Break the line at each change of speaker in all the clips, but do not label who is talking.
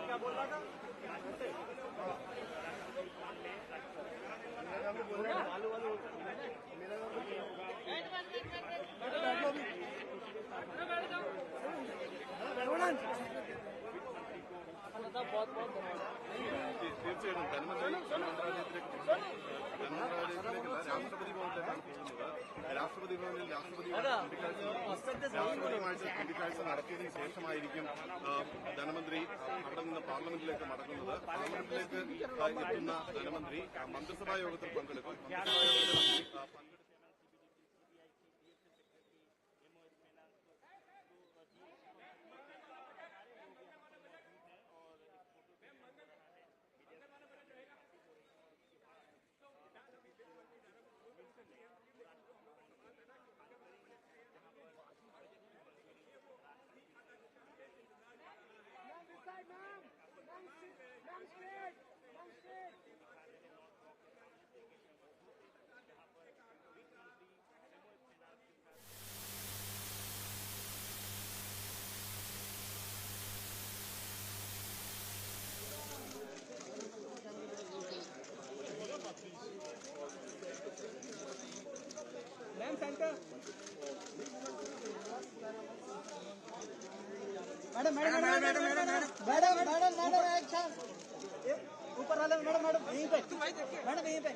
क्या बोल रहा था? बहुत बहुत
തീർച്ചയായിട്ടും ധനമന്ത്രാലയത്തിലേക്ക് രാഷ്ട്രപതി ഭവനിലേക്കാണ് പോകുന്നത്. രാഷ്ട്രപതി ഭവനിൽ രാഷ്ട്രപതിയുമായിട്ട് കൂടിക്കാഴ്ച നടത്തിയതിനു ശേഷമായിരിക്കും ധനമന്ത്രി അവിടെ നിന്ന് പാർലമെന്റിലേക്ക് മടങ്ങുന്നത്. പാർലമെന്റിലേക്ക് എത്തുന്ന ധനമന്ത്രി മന്ത്രിസഭാ യോഗത്തിൽ പങ്കെടുക്കും.
Ma'am centre madam madam madam madam madam madam madam madam अच्छा ऊपर वाले मैडम मैडम यहीं पे मैडम यहीं पे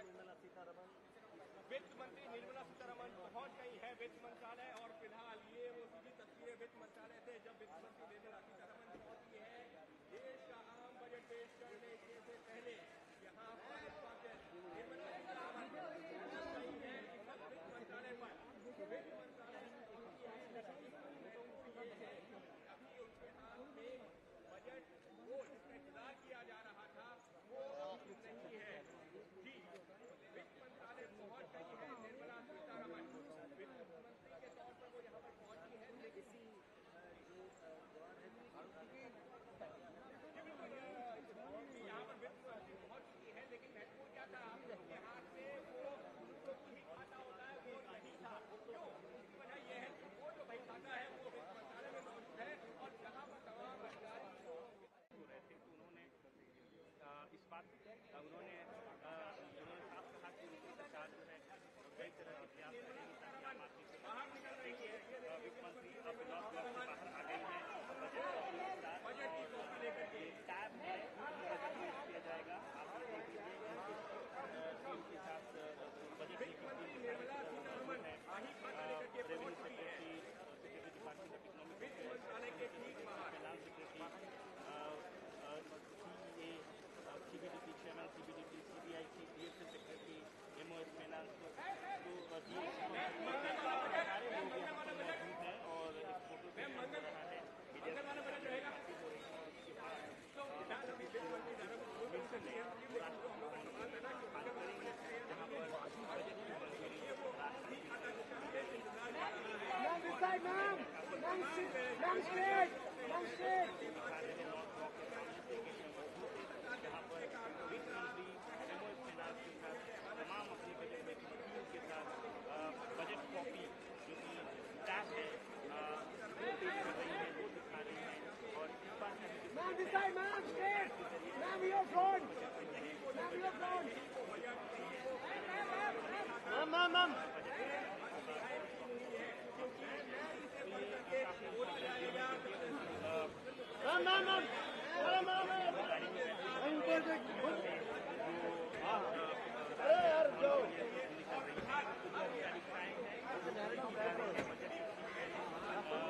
निर्मला सीतारमण
वित्त मंत्री निर्मला सीतारमण पहुंच गई है वित्त मंत्रालय और फिलहाल ये वो सीधी तस्वीरें वित्त मंत्रालय से जब वित्त मंत्री निर्मला सीतारमण पहुंची है देश का आम बजट पेश करने से पहले यहाँ पर निर्मला सीतारमण गई है वित्त मंत्रालय पर वित्त मंत्रालय अभी उनके हाथ में बजट वो जिसमें इंतजार किया जा रहा था वो नहीं है जी वित्त मंत्रालय पहुंच गई है निर्मला सीतारमण वित्त मंत्री के तौर पर वो यहाँ पर पहुंची है लेकिन यहाँ पर वित्त मंत्री पहुंच चुकी है लेकिन महत्वपूर्ण क्या था आपके हाथ से वो ही खाता होता है वो नहीं था क्यों इसकी वजह यह है कि वो जो भाई खाता है वो वित्त मंत्रालय में मौजूद है और जहाँ पर तमाम अधिकारी हो रहे थे तो उन्होंने इस बात उन्होंने साफ कहा कि उनकी सरकार जो है कई तरह के प्रयास करेगी ताकि आम आदमी से देखिए वित्त मंत्री अब लॉकडाउन से बाहर आ गई है बजट की कॉपी लेकर के टैब है बजट पेश किया जाएगा आप उनके साथ बजट वित्त मंत्री Nirmala Sitharaman revenue secretary department of economic वित्त मंत्रालय के ठीक बाहर finance secretary CBDT channel CBDT CBI की DFC सेक्रेटरी MOS फाइनेंस तो सारे लोग यहाँ पर मौजूद हैं और एक फोटो हो रहा है जहाँ पर वित्त मंत्री MOS फाइनेंस के साथ तमाम अपने बजट में के साथ बजट कॉपी जो कि टैब है वो पेश कर रही है वो दिखा रही है और इस बात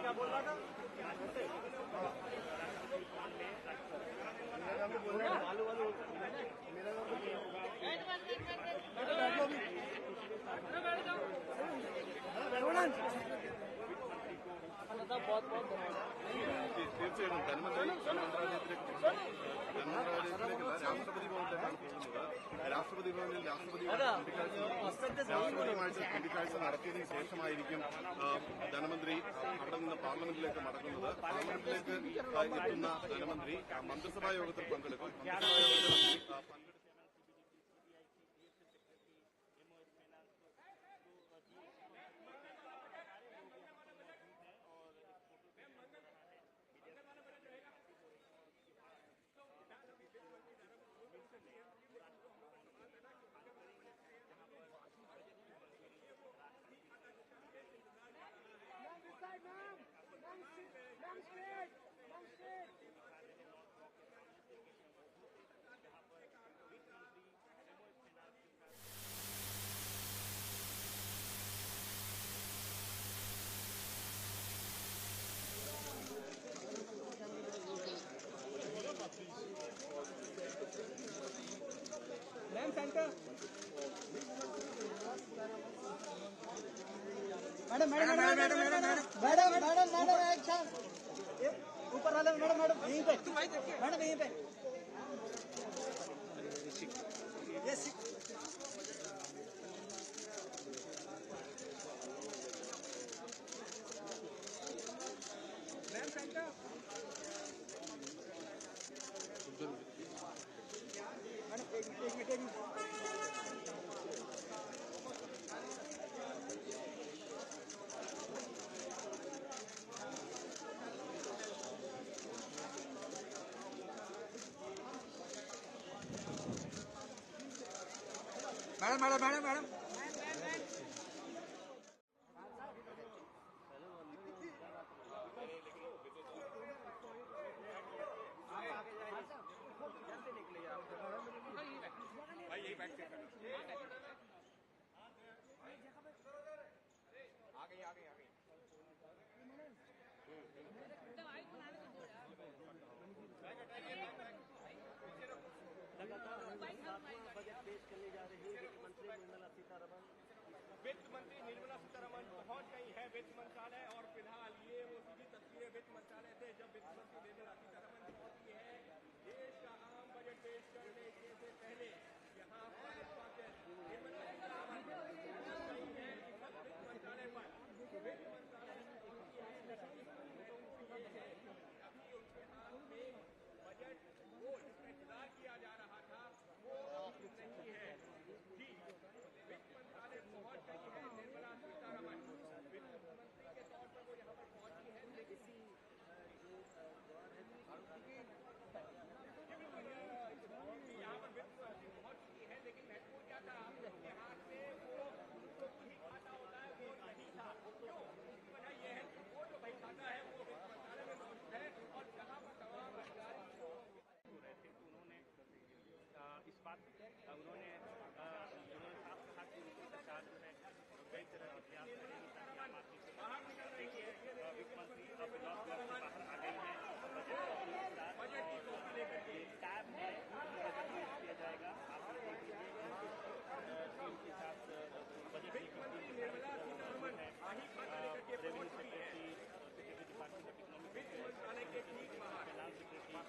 क्या बोल रहा था बहुत बहुत
തീർച്ചയായിട്ടും ധനമന്ത്രാലയത്തിലേക്ക് രാഷ്ട്രപതി ഭവനിലേക്കാണ് പോകുന്നത്. രാഷ്ട്രപതി ഭവനിൽ രാഷ്ട്രപതിയുമായിട്ട് കൂടിക്കാഴ്ച നടത്തിയതിനു ശേഷമായിരിക്കും ധനമന്ത്രി അവിടെ നിന്ന് പാർലമെന്റിലേക്ക് മടങ്ങുന്നത്. പാർലമെന്റിലേക്ക് എത്തുന്ന ധനമന്ത്രി മന്ത്രിസഭാ യോഗത്തിൽ പങ്കെടുക്കും.
Ma'am centre madam madam madam madam madam madam madam madam action ऊपर वाले मैडम मैडम यहीं पे मैडम यहीं पे यस मैम सेंटर मैडम एक minute madam madam madam madam
भाई यही बैठ के वित्त मंत्री निर्मला सीतारमन पहुंच गई है वित्त मंत्रालय और फिलहाल ये वो सीधी तस्वीरें वित्त मंत्रालय से जब वित्त मंत्री निर्मला सीतारमन पहुंची है देश का आम बजट पेश करने से पहले यहाँ पर निर्मला सीतारमन गई है वित्त मंत्रालय पर वित्त मंत्रालय अभी उनके हाथ में बजट वो जिसमें सुधार किया जा रहा था वो नहीं है जी वित्त मंत्रालय पहुंच गई है निर्मला सीतारमन वित्त मंत्री के तौर पर वो यहाँ पर पहुंची है लेकिन यहाँ पर वित्त मंत्री पहुंच चुकी है लेकिन महत्वपूर्ण क्या था उनके हाथ में वो जो ही खाता होता है वो नहीं था क्यों इसकी वजह ये है वो जो भाई खाता है वो वित्त मंत्रालय में मौजूद है और जहाँ पर तमाम अधिकारी हो रहे थे तो उन्होंने इस बात उन्होंने साफ कहा कि उनकी सरकार जो है कई तरह के प्रयास करेगी ताकि आम आदमी को देखिए वित्त मंत्री अब लॉस से बाहर आ गई है बजट की कॉपी लेकर के टैब में बजट पेश किया जाएगा आप टीम के साथ बजट वित्त मंत्री Nirmala Sitharaman revenue secretary secretary department of economic वित्त मंत्रालय के ठीक बाहर finance secretary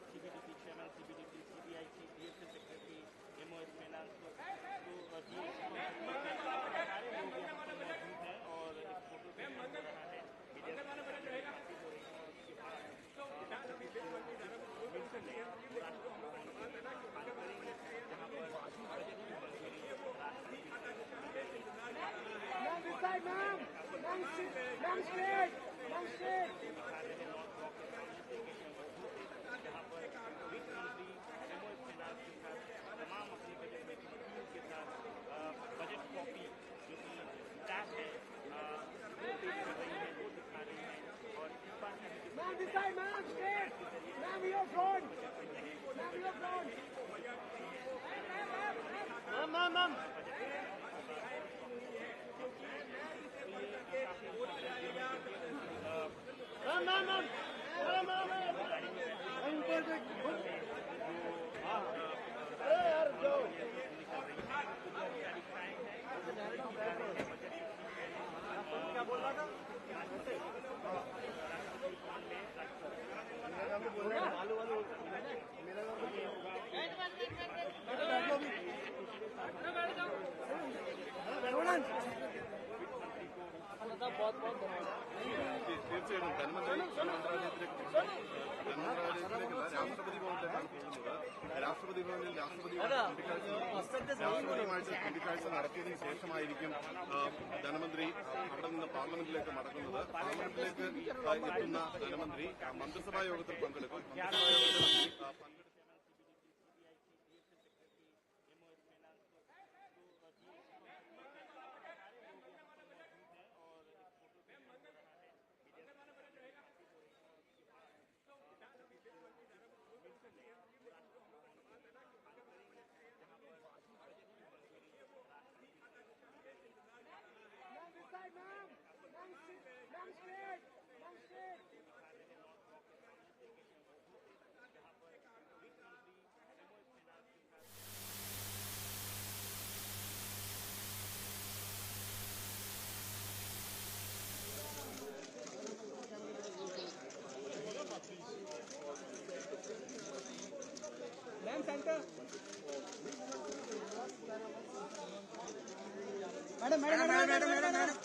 CBDT chairman CBDT CBI chief DFC secretary MOS finance तो और इस फोटो से हो रहा है तमाम अपनी बजट में के साथ बजट कॉपी जो कि टैब है वो पेश कर रही है वो दिखा रही है और इस बार क्या बोल रहा था बहुत बहुत
തീർച്ചയായിട്ടും രാഷ്ട്രപതി ഭവനിൽ രാഷ്ട്രപതിയുമായിട്ട് കൂടിക്കാഴ്ച നടത്തിയതിനു ശേഷമായിരിക്കും ധനമന്ത്രി അവിടെ നിന്ന് പാർലമെന്റിലേക്ക് മടങ്ങുന്നത്. പാർലമെന്റിലേക്ക് എത്തുന്ന ധനമന്ത്രി മന്ത്രിസഭാ യോഗത്തിൽ പങ്കെടുക്കും. മന്ത്രിസഭാ യോഗത്തിൽ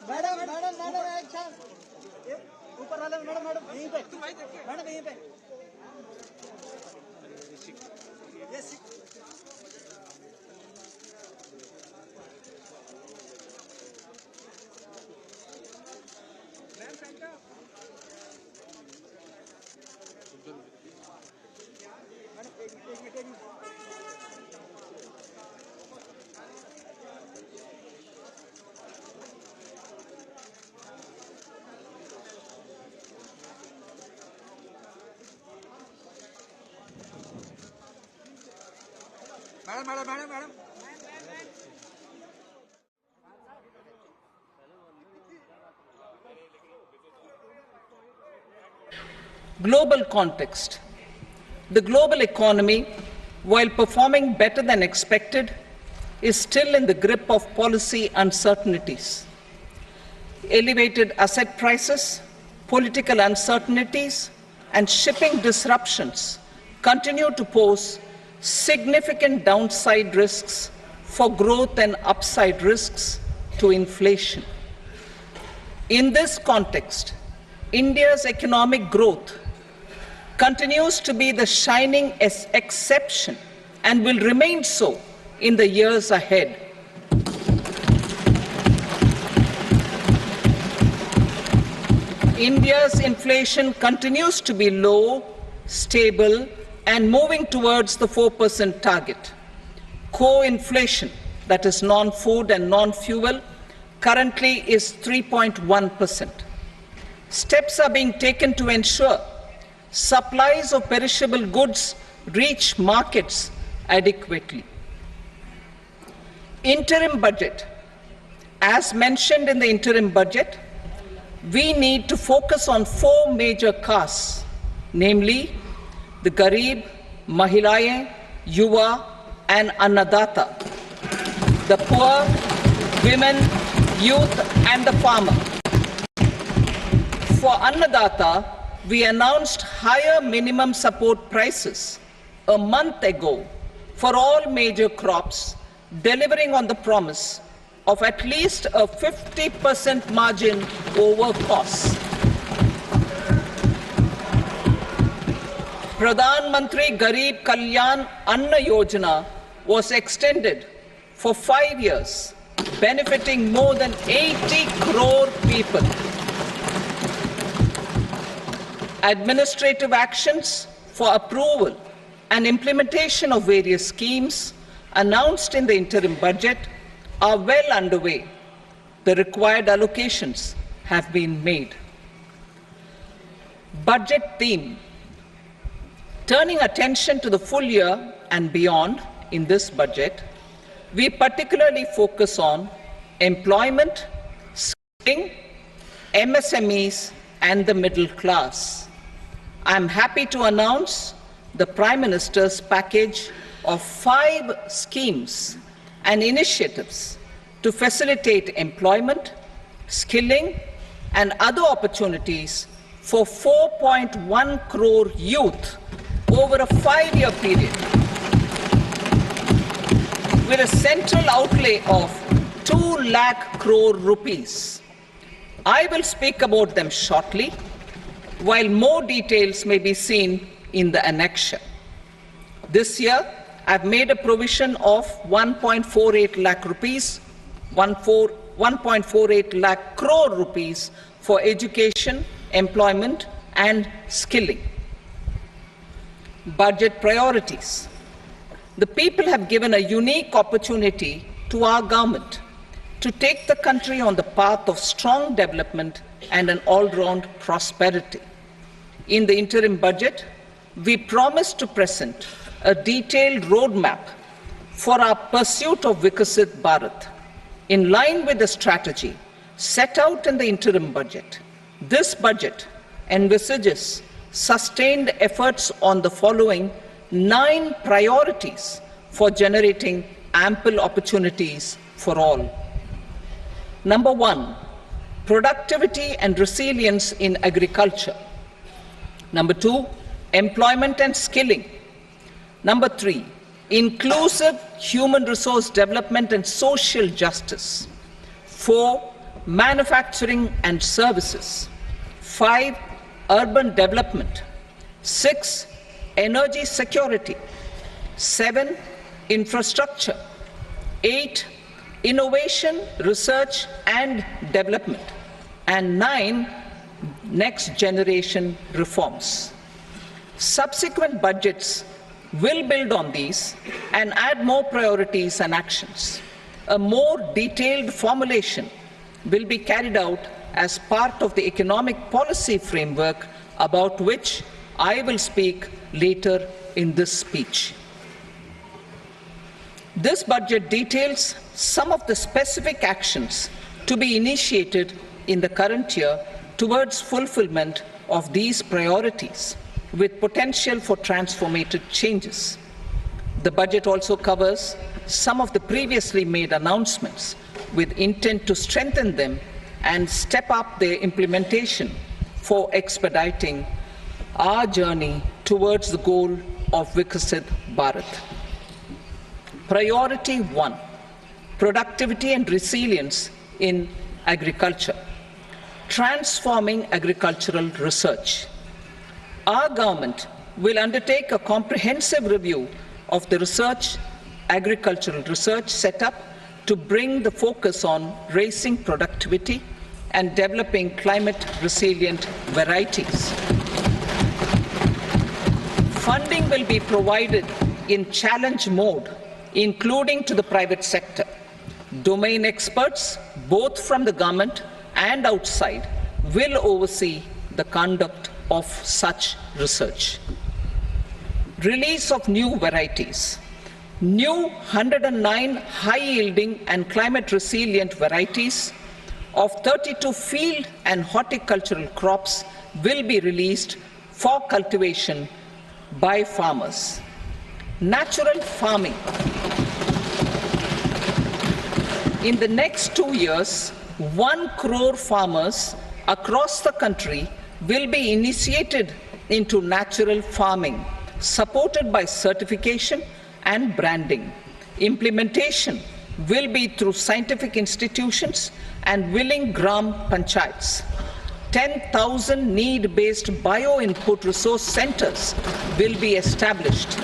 मैडम एक्शन ऊपर वाले मैडम यहीं पे मैडम यहीं पे मैम सेंटर मैडम एक minute madam
Global context. The global economy, while performing better than expected, is still in the grip of policy uncertainties. Elevated asset prices, political uncertainties, and shipping disruptions continue to pose significant downside risks for growth and upside risks to inflation. In this context, India's economic growth continues to be the shining exception and will remain so in the years ahead. India's inflation continues to be low, stable, and moving towards the 4% target. Core inflation, that is non-food and non-fuel, currently is 3.1%. Steps are being taken to ensure supplies of perishable goods reach markets adequately. Interim budget. As mentioned in the interim budget, we need to focus on 4 major castes, namely the Garib, Mahilaye, Yuva, and Annadata, the poor, women, youth, and the farmer. For Annadata, we announced higher minimum support prices a month ago for all major crops, delivering on the promise of at least a 50% margin over costs. Pradhan Mantri Garib Kalyan Anna Yojana was extended for 5 years, benefiting more than 80 crore people. Administrative actions for approval and implementation of various schemes announced in the interim budget are well underway. The required allocations have been made. Budget theme. Turning attention to the full year and beyond in this budget, we particularly focus on employment, skilling, MSMEs, and the middle class. I am happy to announce the Prime Minister's package of 5 schemes and initiatives to facilitate employment, skilling, and other opportunities for 4.1 crore youth over a 5-year period, with a central outlay of 2 lakh crore rupees. I will speak about them shortly, while more details may be seen in the annexure. This year, I've made a provision of 1.48 lakh rupees, 1.48 lakh crore rupees for education, employment, and skilling. Budget priorities. The people have given a unique opportunity to our government to take the country on the path of strong development and an all-round prosperity. In the interim budget, we promise to present a detailed roadmap for our pursuit of Vikasit Bharat. In line with the strategy set out in the interim budget, this budget envisages sustained efforts on the following 9 priorities for generating ample opportunities for all. Number 1, productivity and resilience in agriculture. Number 2, employment and skilling. Number 3, inclusive human resource development and social justice. 4, manufacturing and services. 5, urban development. 6, energy security. 7, infrastructure. 8, innovation, research and development. And 9, next generation reforms. Subsequent budgets will build on these and add more priorities and actions. A more detailed formulation will be carried out as part of the economic policy framework, about which I will speak later in this speech. This budget details some of the specific actions to be initiated in the current year towards fulfillment of these priorities, with potential for transformative changes. The budget also covers some of the previously made announcements with intent to strengthen them and step up their implementation for expediting our journey towards the goal of Viksit Bharat. Priority 1, productivity and resilience in agriculture. Transforming agricultural research. Our government will undertake a comprehensive review of the agricultural research setup to bring the focus on raising productivity and developing climate-resilient varieties. Funding will be provided in challenge mode, including to the private sector. Domain experts, both from the government and outside, will oversee the conduct of such research. Release of new varieties. New 109 high-yielding and climate-resilient varieties of 32 field and horticultural crops will be released for cultivation by farmers. Natural farming. In the next 2 years, 1 crore farmers across the country will be initiated into natural farming, supported by certification and branding. Implementation will be through scientific institutions and willing gram panchayats. 10,000 need-based bio-input resource centers will be established.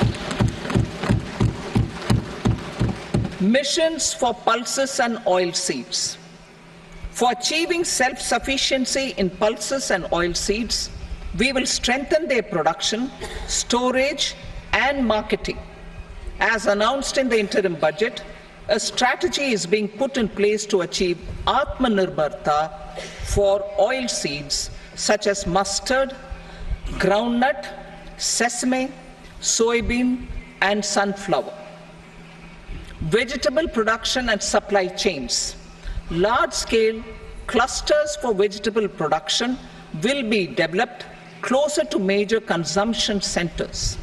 Missions for pulses and oilseeds. For achieving self-sufficiency in pulses and oilseeds, we will strengthen their production, storage, and marketing. As announced in the interim budget, a strategy is being put in place to achieve Atmanirbharta for oilseeds such as mustard, groundnut, sesame, soybean, and sunflower. Vegetable production and supply chains. Large-scale clusters for vegetable production will be developed closer to major consumption centers.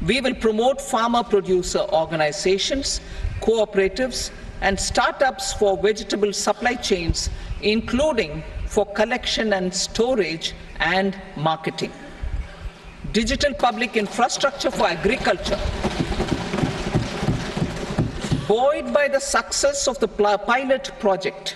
We will promote farmer-producer organizations, cooperatives, and startups for vegetable supply chains, including for collection and storage and marketing. Digital public infrastructure for agriculture. Buoyed by the success of the pilot project,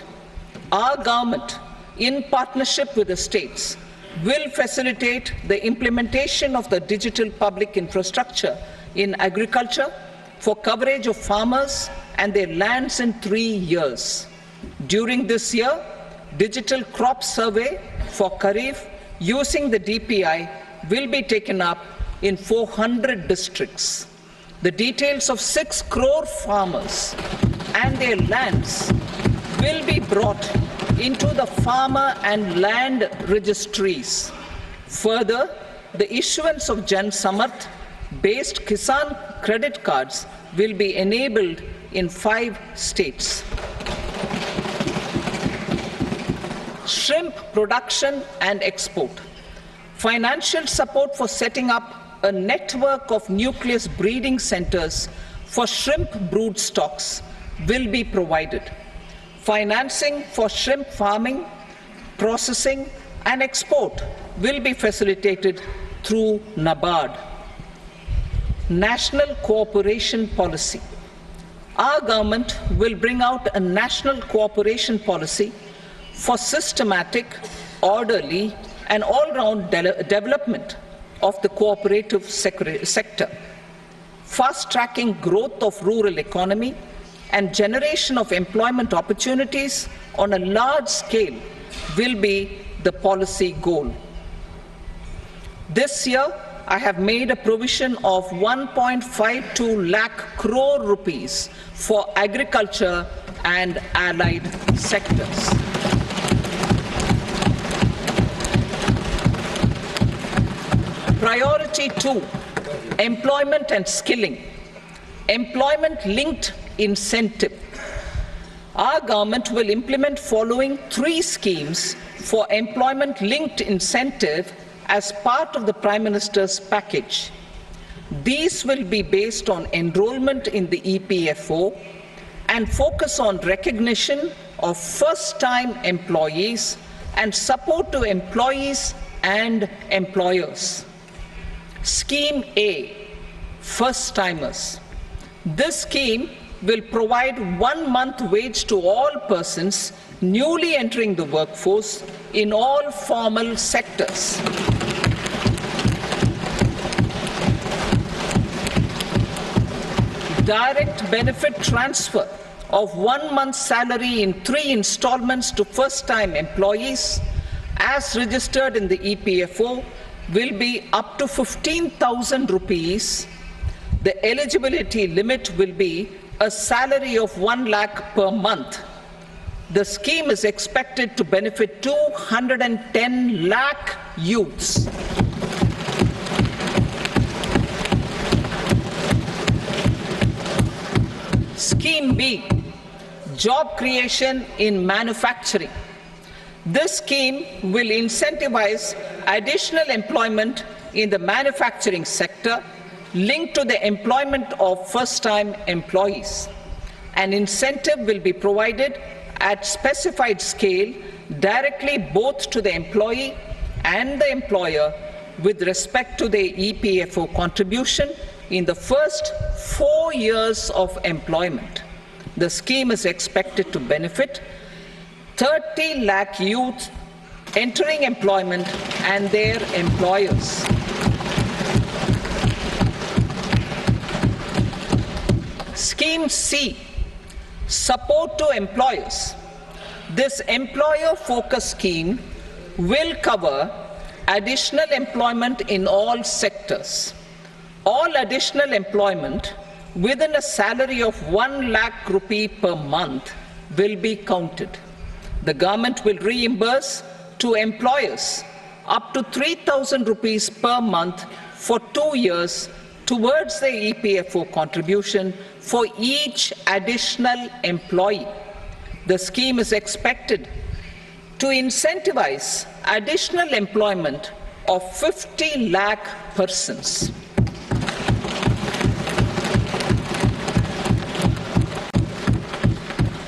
our government, in partnership with the states, will facilitate the implementation of the digital public infrastructure in agriculture for coverage of farmers and their lands in 3 years. During this year, digital crop survey for Kharif using the DPI will be taken up in 400 districts. The details of 6 crore farmers and their lands will be brought into the farmer and land registries. Further, the issuance of Jan Samarth based Kisan credit cards will be enabled in 5 states. Shrimp production and export. Financial support for setting up a network of nucleus breeding centers for shrimp brood stocks will be provided. Financing for shrimp farming, processing, and export will be facilitated through NABARD. National cooperation policy. Our government will bring out a national cooperation policy for systematic, orderly, and all-round development of the cooperative sector, fast-tracking growth of rural economy and generation of employment opportunities on a large scale will be the policy goal. This year, I have made a provision of 1.52 lakh crore rupees for agriculture and allied sectors. Priority 2, employment and skilling. Employment-linked incentive. Our government will implement following 3 schemes for employment-linked incentive as part of the Prime Minister's package. These will be based on enrollment in the EPFO and focus on recognition of first-time employees and support to employees and employers. Scheme A, first-timers. This scheme will provide 1 month wage to all persons newly entering the workforce in all formal sectors. Direct benefit transfer of 1 month's salary in 3 installments to first-time employees as registered in the EPFO will be up to 15,000 rupees. The eligibility limit will be a salary of 1 lakh per month. The scheme is expected to benefit 210 lakh youths. Scheme B, job creation in manufacturing. This scheme will incentivize additional employment in the manufacturing sector linked to the employment of first-time employees. An incentive will be provided at specified scale directly both to the employee and the employer with respect to the EPFO contribution in the first 4 years of employment. The scheme is expected to benefit 30 lakh youth entering employment and their employers. Scheme C, support to employers. This employer-focused scheme will cover additional employment in all sectors. All additional employment within a salary of 1 lakh rupee per month will be counted. The government will reimburse to employers up to 3,000 rupees per month for 2 years towards the EPFO contribution for each additional employee. The scheme is expected to incentivize additional employment of 50 lakh persons.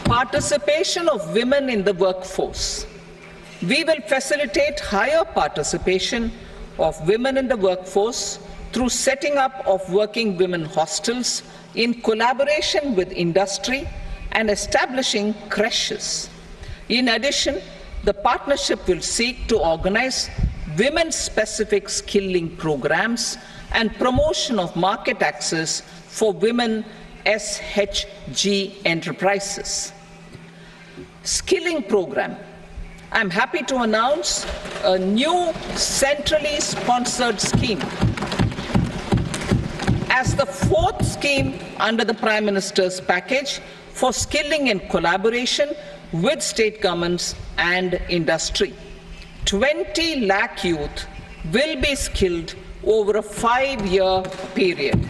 Participation of women in the workforce. We will facilitate higher participation of women in the workforce through setting up of working women hostels in collaboration with industry and establishing creches. In addition, the partnership will seek to organize women-specific skilling programs and promotion of market access for women SHG enterprises. Skilling program. I'm happy to announce a new centrally sponsored scheme as the 4th scheme under the Prime Minister's package for skilling in collaboration with state governments and industry. 20 lakh youth will be skilled over a 5-year period.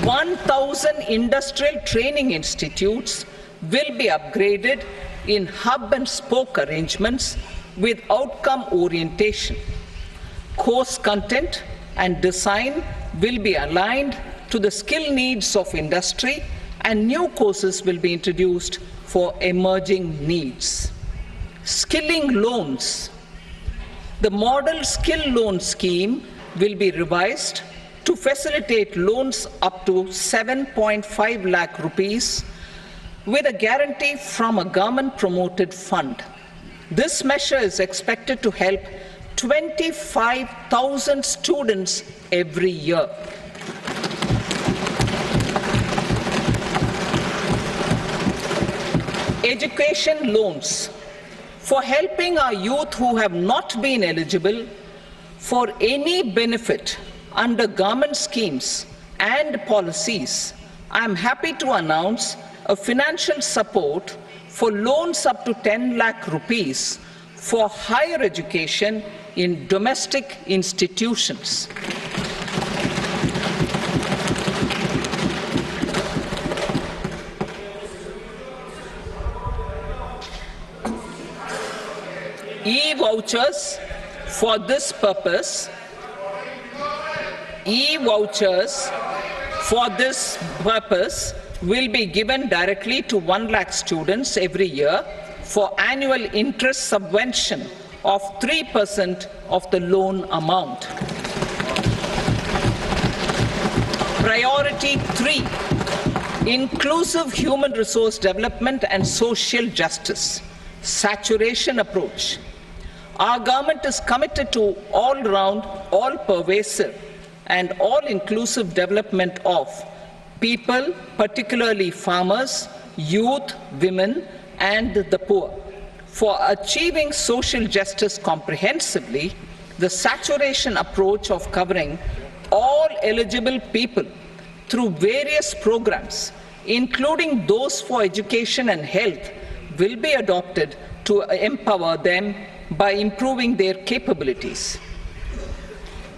1,000 industrial training institutes will be upgraded in hub and spoke arrangements with outcome orientation. Course content and design will be aligned to the skill needs of industry, and new courses will be introduced for emerging needs. Skilling loans. The model skill loan scheme will be revised to facilitate loans up to 7.5 lakh rupees with a guarantee from a government-promoted fund. This measure is expected to help 25,000 students every year. Education loans. For helping our youth who have not been eligible for any benefit under government schemes and policies, I am happy to announce a financial support for loans up to 10 lakh rupees for higher education in domestic institutions. E-vouchers For this purpose, e-vouchers for this purpose will be given directly to 1 lakh students every year for annual interest subvention of 3% of the loan amount. Priority 3, inclusive human resource development and social justice, saturation approach. Our government is committed to all-round, all-pervasive and all-inclusive development of people, particularly farmers, youth, women, and the poor. For achieving social justice comprehensively, the saturation approach of covering all eligible people through various programs, including those for education and health, will be adopted to empower them by improving their capabilities.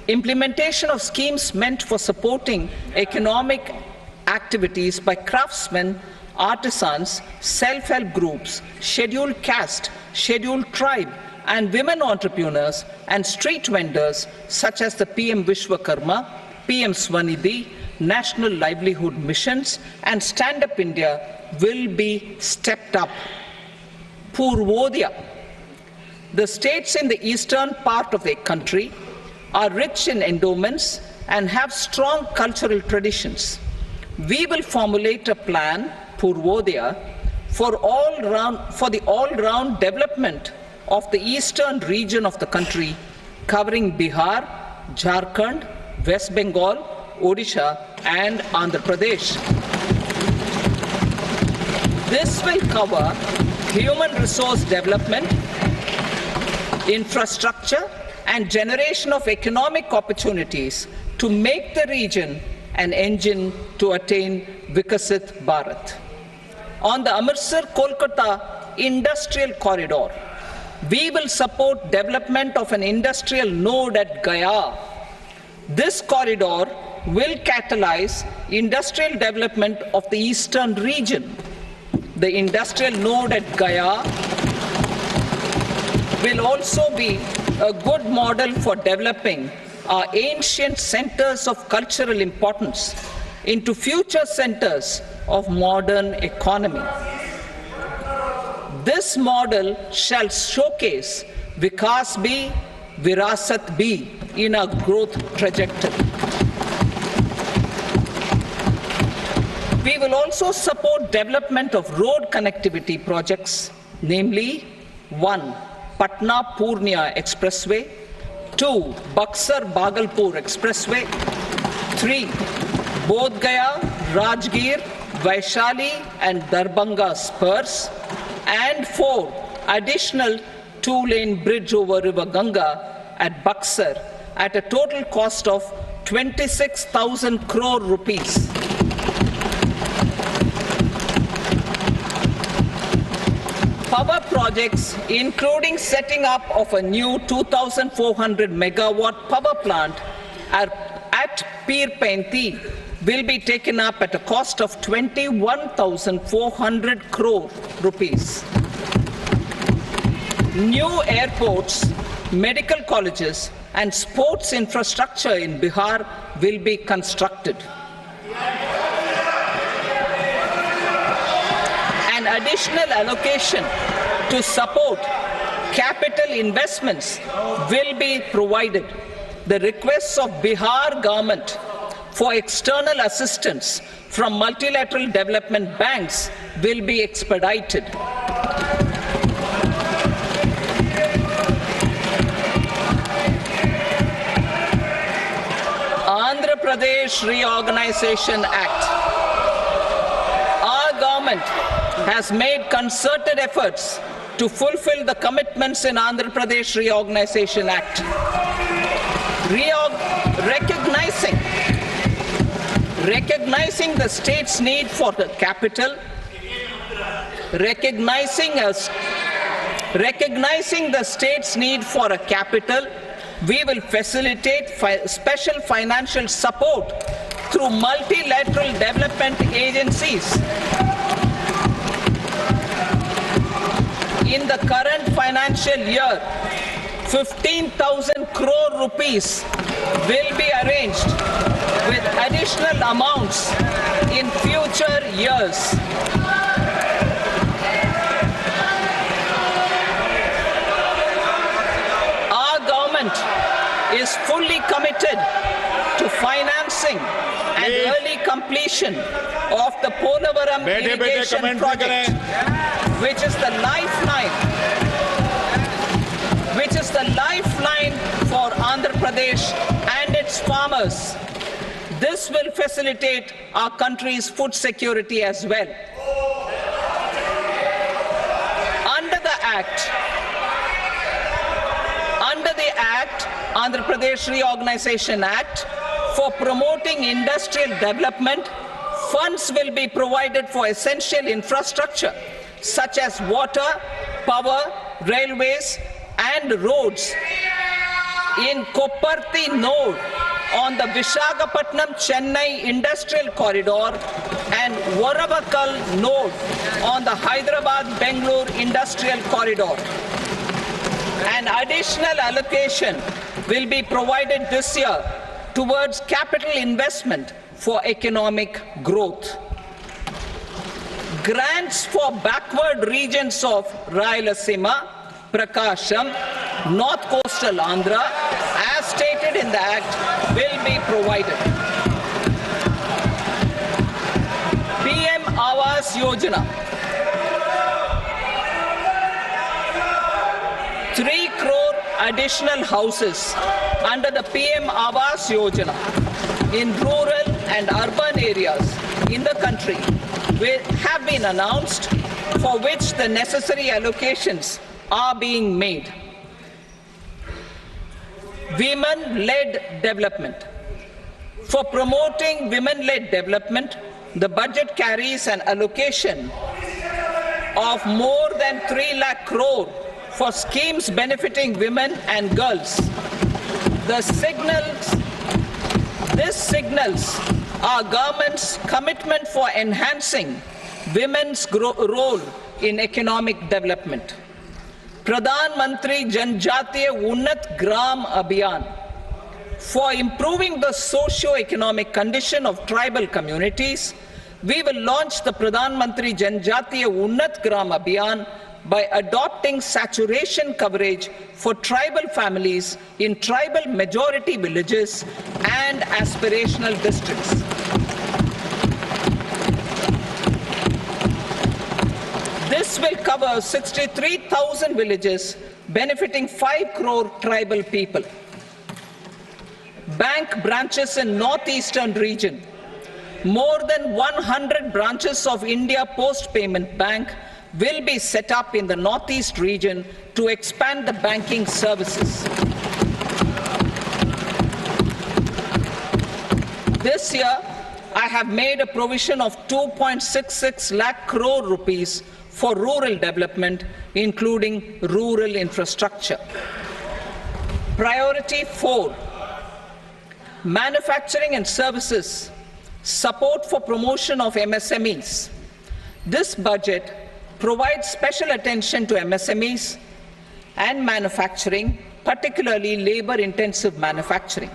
Implementation of schemes meant for supporting economic activities by craftsmen, artisans, self-help groups, scheduled caste, scheduled tribe, and women entrepreneurs and street vendors such as the PM Vishwakarma, PM Swanidhi, National Livelihood Missions, and Stand Up India will be stepped up. Purvodaya. The states in the eastern part of the country are rich in endowments and have strong cultural traditions. We will formulate a plan, Purvodaya, for the all-round development of the eastern region of the country, covering Bihar, Jharkhand, West Bengal, Odisha, and Andhra Pradesh. This will cover human resource development, infrastructure, and generation of economic opportunities to make the region an engine to attain Vikasit Bharat. On the Amritsar-Kolkata Industrial Corridor, we will support development of an industrial node at Gaya. This corridor will catalyze industrial development of the eastern region. The industrial node at Gaya will also be a good model for developing our ancient centers of cultural importance into future centers of modern economy. This model shall showcase Vikas B, Virasat B in our growth trajectory. We will also support development of road connectivity projects, namely 1. Patna-Purnia Expressway, 2. Buxar-Bhagalpur Expressway, 3. Bodh Gaya, Rajgir, Vaishali and Darbhanga spurs, and 4. Additional 2-lane bridge over River Ganga at Buxar at a total cost of 26,000 crore rupees. Power projects, including setting up of a new 2,400 megawatt power plant at Pir Painti, will be taken up at a cost of 21,400 crore rupees. New airports, medical colleges, and sports infrastructure in Bihar will be constructed. An additional allocation to support capital investments will be provided. The requests of Bihar government for external assistance from multilateral development banks will be expedited. Andhra Pradesh Reorganization Act. Our government has made concerted efforts to fulfill the commitments in Andhra Pradesh Reorganization Act. Recognizing the state's need for the capital, recognizing the state's need for a capital, we will facilitate special financial support through multilateral development agencies. In the current financial year, 15,000 crore rupees will be arranged with additional amounts in future years. Our government is fully committed to financing and early completion of the Polavaram irrigation project, which is the lifeline for Andhra Pradesh and its farmers. This will facilitate our country's food security as well. Under the Act, Andhra Pradesh Reorganization Act, for promoting industrial development, funds will be provided for essential infrastructure such as water, power, railways and roads in Kopparthi node on the Visakhapatnam-Chennai Industrial Corridor and Varavakal node on the Hyderabad-Bangalore Industrial Corridor. An additional allocation will be provided this year towards capital investment for economic growth. Grants for backward regions of Rayalaseema, Prakasham, North Coastal Andhra, as stated in the Act, will be provided. PM Awas Yojana. 3 crore additional houses under the PM Awas Yojana in rural and urban areas in the country have been announced, for which the necessary allocations are being made. Women-led development. For promoting women-led development, the budget carries an allocation of more than 3 lakh crore for schemes benefiting women and girls. This signals our government's commitment for enhancing women's role in economic development. Pradhan Mantri Janjatiya Unnat Gram Abhiyan. For improving the socio-economic condition of tribal communities, we will launch the Pradhan Mantri Janjatiya Unnat Gram Abhiyan by adopting saturation coverage for tribal families in tribal majority villages and aspirational districts. This will cover 63,000 villages, benefiting 5 crore tribal people. Bank branches in northeastern region. More than 100 branches of India Post Payment Bank will be set up in the northeast region to expand the banking services. This year, I have made a provision of 2.66 lakh crore rupees for rural development, including rural infrastructure. Priority 4, manufacturing and services, support for promotion of MSMEs. This budget provides special attention to MSMEs and manufacturing, particularly labor-intensive manufacturing.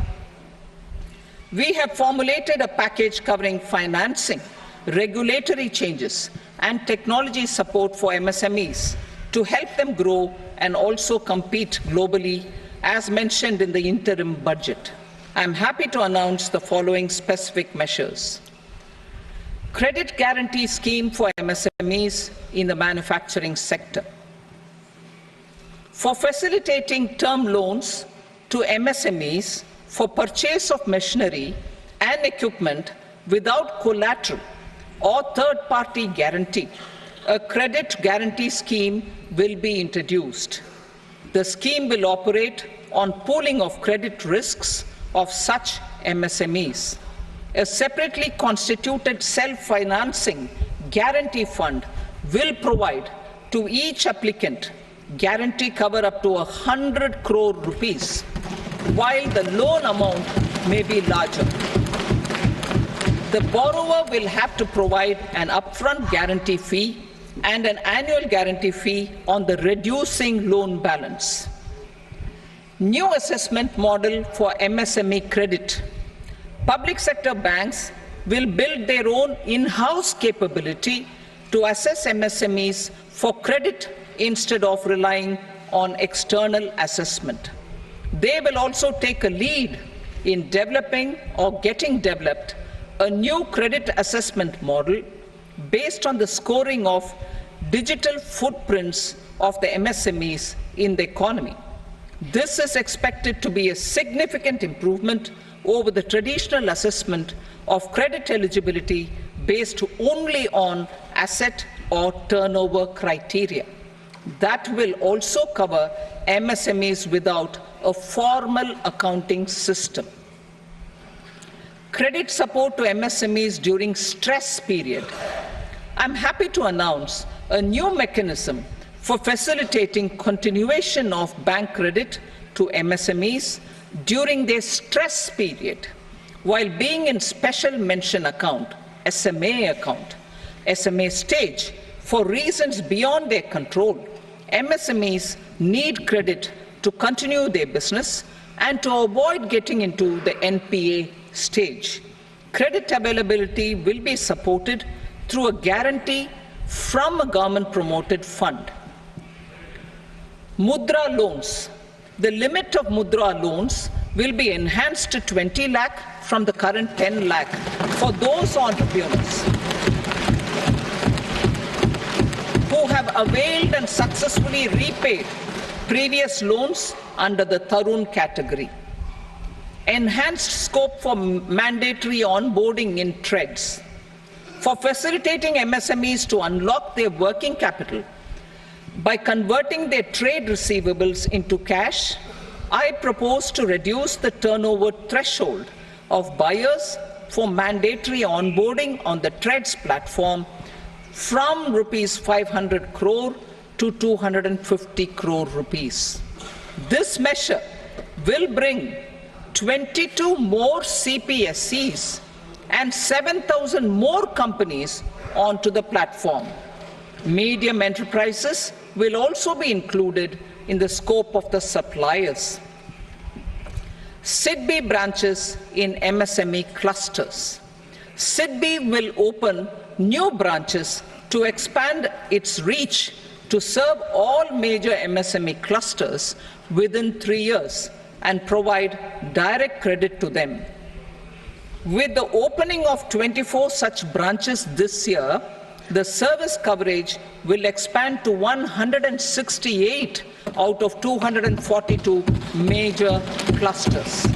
We have formulated a package covering financing, regulatory changes, and technology support for MSMEs to help them grow and also compete globally, as mentioned in the interim budget. I am happy to announce the following specific measures. Credit guarantee scheme for MSMEs in the manufacturing sector. For facilitating term loans to MSMEs for purchase of machinery and equipment without collateral or third-party guarantee, a credit guarantee scheme will be introduced. The scheme will operate on pooling of credit risks of such MSMEs. A separately constituted self-financing guarantee fund will provide to each applicant guarantee cover up to 100 crore rupees, while the loan amount may be larger. The borrower will have to provide an upfront guarantee fee and an annual guarantee fee on the reducing loan balance. New assessment model for MSME credit. Public sector banks will build their own in-house capability to assess MSMEs for credit instead of relying on external assessment. They will also take a lead in developing or getting developed a new credit assessment model based on the scoring of digital footprints of the MSMEs in the economy. This is expected to be a significant improvement over the traditional assessment of credit eligibility based only on asset or turnover criteria. That will also cover MSMEs without a formal accounting system. Credit support to MSMEs during stress period. I'm happy to announce a new mechanism for facilitating continuation of bank credit to MSMEs during their stress period while being in special mention account, SMA stage, for reasons beyond their control. MSMEs need credit to continue their business and to avoid getting into the NPA stage. Credit availability will be supported through a guarantee from a government-promoted fund. Mudra loans. The limit of Mudra loans will be enhanced to 20 lakh from the current 10 lakh for those entrepreneurs who have availed and successfully repaid previous loans under the Tarun category. Enhanced scope for mandatory onboarding in trades. For facilitating MSMEs to unlock their working capital by converting their trade receivables into cash, I propose to reduce the turnover threshold of buyers for mandatory onboarding on the trades platform from rupees 500 crore to 250 crore rupees. This measure will bring 22 more CPSCs and 7,000 more companies onto the platform. Medium enterprises will also be included in the scope of the suppliers. SIDBI branches in MSME clusters. SIDBI will open new branches to expand its reach to serve all major MSME clusters within 3 years and provide direct credit to them. With the opening of 24 such branches this year, the service coverage will expand to 168 out of 242 major clusters.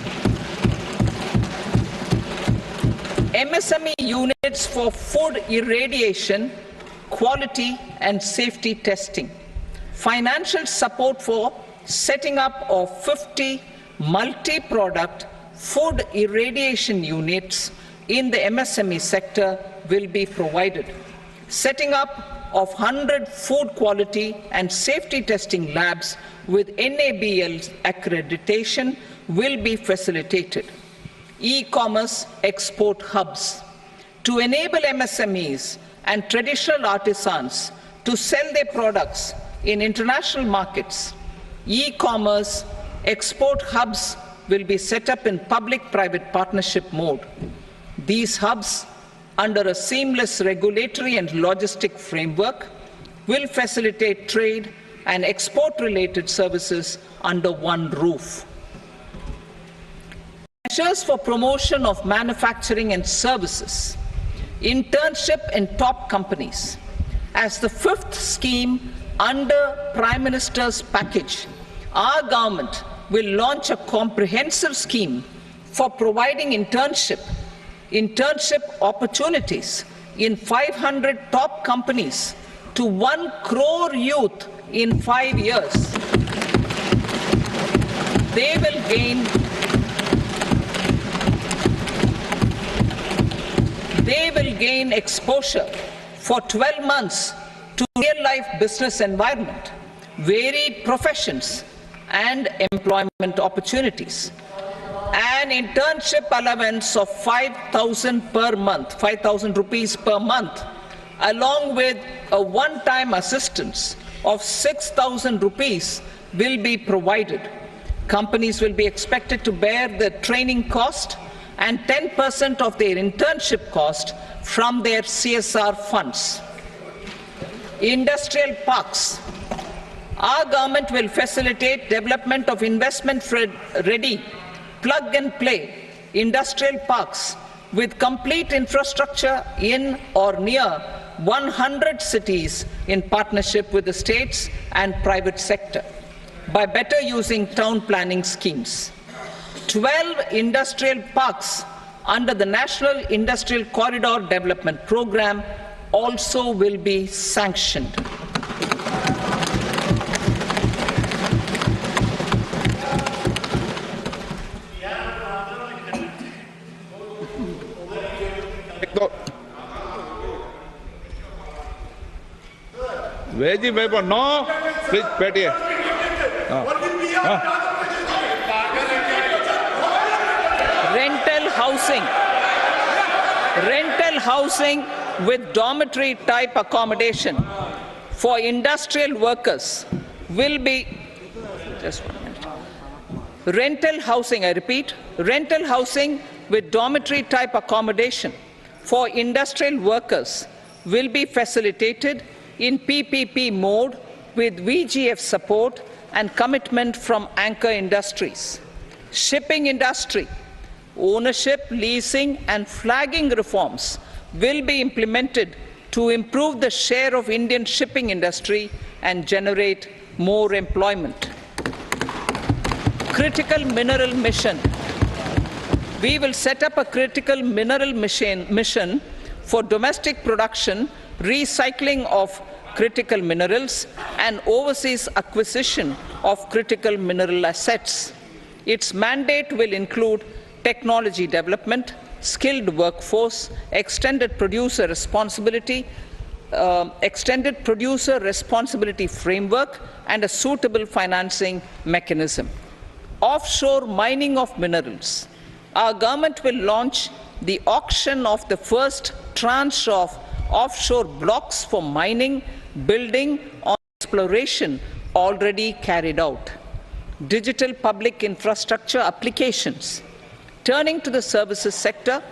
MSME units for food irradiation, quality and safety testing. Financial support for setting up of 50 multi-product food irradiation units in the MSME sector will be provided. Setting up of 100 food quality and safety testing labs with NABL accreditation will be facilitated. E-commerce export hubs. To enable MSMEs and traditional artisans to sell their products in international markets, e-commerce export hubs will be set up in public-private partnership mode. These hubs, under a seamless regulatory and logistic framework, will facilitate trade and export-related services under one roof. Measures for promotion of manufacturing and services. Internship in top companies. As the fifth scheme under Prime Minister's package, our government will launch a comprehensive scheme for providing internship opportunities in 500 top companies to 1 crore youth in 5 years. They will gain exposure for 12 months to real-life business environment, varied professions, and employment opportunities. An internship allowance of 5,000 per month, 5,000 rupees per month, along with a one-time assistance of 6,000 rupees will be provided. Companies will be expected to bear the training cost and 10% of their internship cost from their CSR funds. Industrial parks. Our government will facilitate development of investment-ready, plug-and-play industrial parks with complete infrastructure in or near 100 cities in partnership with the states and private sector by better using town planning schemes. 12 industrial parks under the National Industrial Corridor Development Program also will be sanctioned.
Veggie paper, no. Please, Betty.
Rental housing with dormitory type accommodation for industrial workers will be, just 1 minute. Rental housing, I repeat, rental housing with dormitory type accommodation for industrial workers will be facilitated in PPP mode with VGF support and commitment from anchor industries. Shipping industry, ownership, leasing and flagging reforms will be implemented to improve the share of Indian shipping industry and generate more employment. Critical mineral mission. We will set up a critical mineral mission for domestic production, recycling of critical minerals and overseas acquisition of critical mineral assets. Its mandate will include technology development, skilled workforce, extended producer responsibility framework, and a suitable financing mechanism. Offshore mining of minerals. Our government will launch the auction of the first tranche of offshore blocks for mining, building, or exploration already carried out. Digital public infrastructure applications. Turning to the services sector,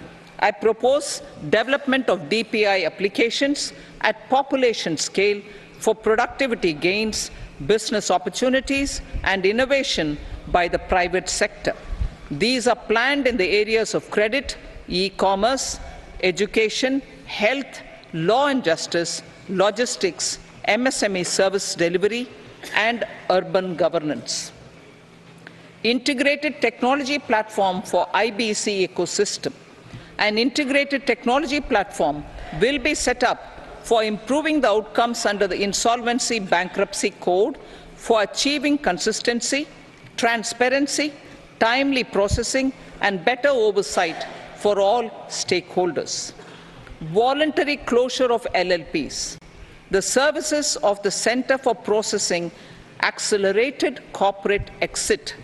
I propose development of DPI applications at population scale for productivity gains, business opportunities, and innovation by the private sector. These are planned in the areas of credit, e-commerce, education, health, law and justice, logistics, MSME service delivery, and urban governance. Integrated technology platform for IBC ecosystem. An integrated technology platform will be set up for improving the outcomes under the Insolvency Bankruptcy Code for achieving consistency, transparency, timely processing, and better oversight for all stakeholders. Voluntary closure of LLPs. The services of the Center for Processing Accelerated Corporate Exit,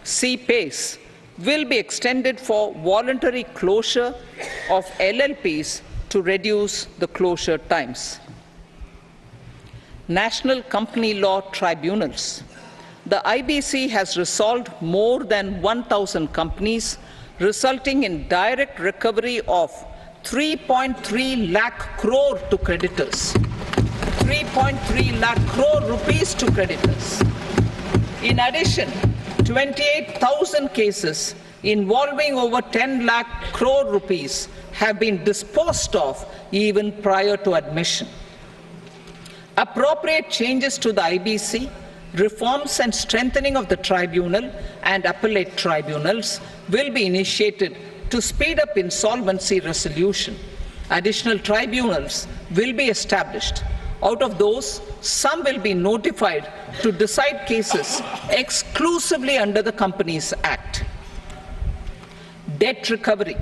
CPACE, will be extended for voluntary closure of LLPs to reduce the closure times. National Company Law Tribunals. The IBC has resolved more than 1,000 companies, resulting in direct recovery of 3.3 lakh crore to creditors. 3.3 lakh crore rupees to creditors. In addition, 28,000 cases involving over 10 lakh crore rupees have been disposed of even prior to admission. Appropriate changes to the IBC, reforms and strengthening of the tribunal and appellate tribunals will be initiated to speed up insolvency resolution. Additional tribunals will be established. Out of those, some will be notified to decide cases exclusively under the Companies Act. Debt recovery.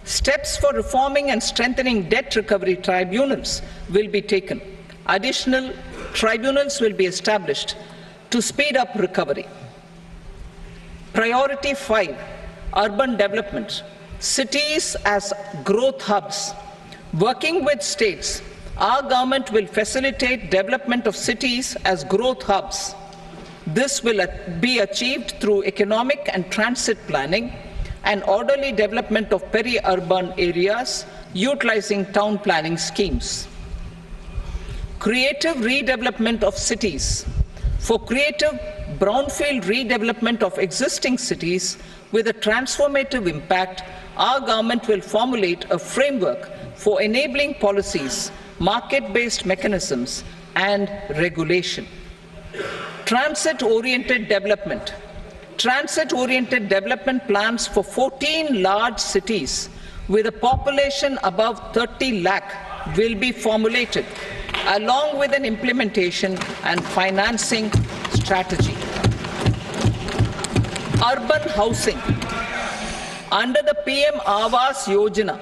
Steps for reforming and strengthening debt recovery tribunals will be taken. Additional tribunals will be established to speed up recovery. Priority 5, urban development. Cities as growth hubs. Working with states, our government will facilitate development of cities as growth hubs. This will be achieved through economic and transit planning and orderly development of peri-urban areas utilizing town planning schemes. Creative redevelopment of cities. For creative brownfield redevelopment of existing cities with a transformative impact, our government will formulate a framework for enabling policies, market-based mechanisms, and regulation. Transit-oriented development. Transit-oriented development plans for 14 large cities with a population above 30 lakh will be formulated, along with an implementation and financing strategy. Urban housing. Under the PM Awas Yojana,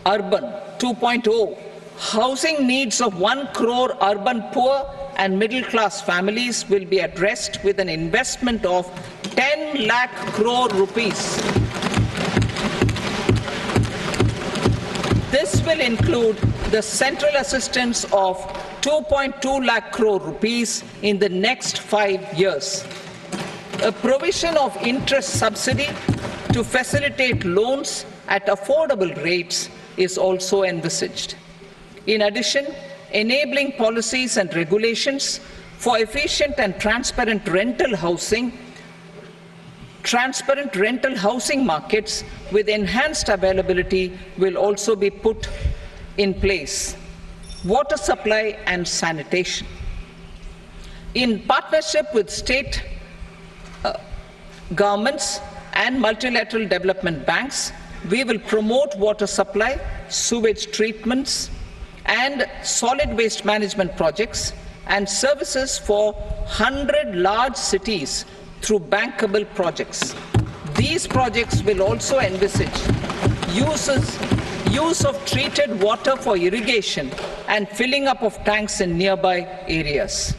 Urban 2.0, housing needs of 1 crore urban poor and middle-class families will be addressed with an investment of 10 lakh crore rupees. This will include the central assistance of 2.2 lakh crore rupees in the next 5 years. A provision of interest subsidy to facilitate loans at affordable rates is also envisaged. In addition, enabling policies and regulations for efficient and transparent rental housing markets with enhanced availability will also be put in place. Water supply and sanitation. In partnership with state governments and multilateral development banks, we will promote water supply, sewage treatments, and solid waste management projects and services for 100 large cities through bankable projects. These projects will also envisage use of treated water for irrigation and filling up of tanks in nearby areas.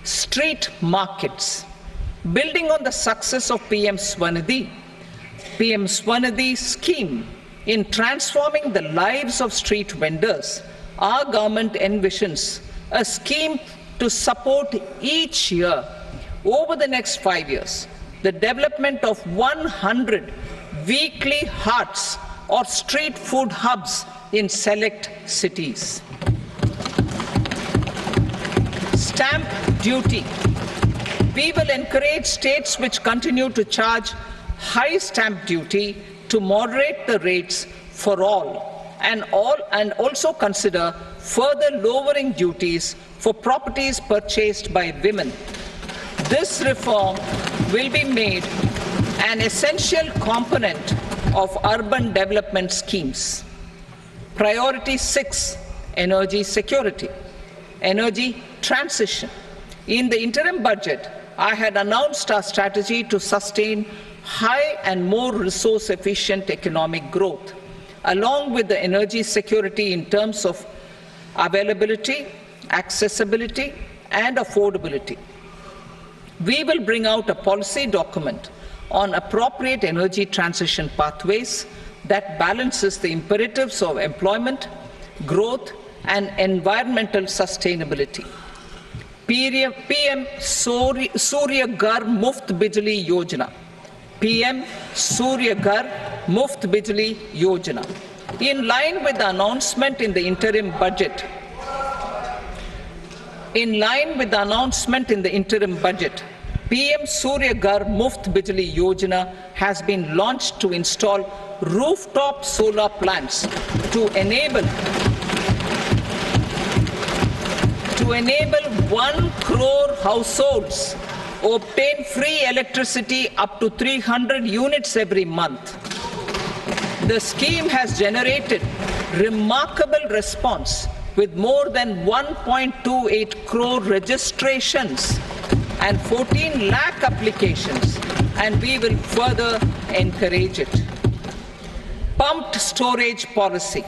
Street markets. Building on the success of PM Swanidhi scheme in transforming the lives of street vendors, our government envisions a scheme to support each year over the next 5 years the development of 100 weekly hearts or street food hubs in select cities. Stamp duty. We will encourage states which continue to charge high stamp duty to moderate the rates for all and also consider further lowering duties for properties purchased by women. This reform will be made an essential component of urban development schemes. Priority 6, energy security, energy transition. In the interim budget, I had announced our strategy to sustain high and more resource-efficient economic growth, along with the energy security in terms of availability, accessibility, and affordability. We will bring out a policy document on appropriate energy transition pathways that balances the imperatives of employment, growth, and environmental sustainability. PM Surya Ghar Muft Bijli Yojana. PM Surya Ghar Muft Bijli Yojana. In line with the announcement in the interim budget, PM Surya Ghar Muft Bijli Yojana has been launched to install rooftop solar plants to enable 1 crore households obtain free electricity up to 300 units every month. The scheme has generated remarkable response with more than 1.28 crore registrations and 14 lakh applications, and we will further encourage it. Pumped storage policy.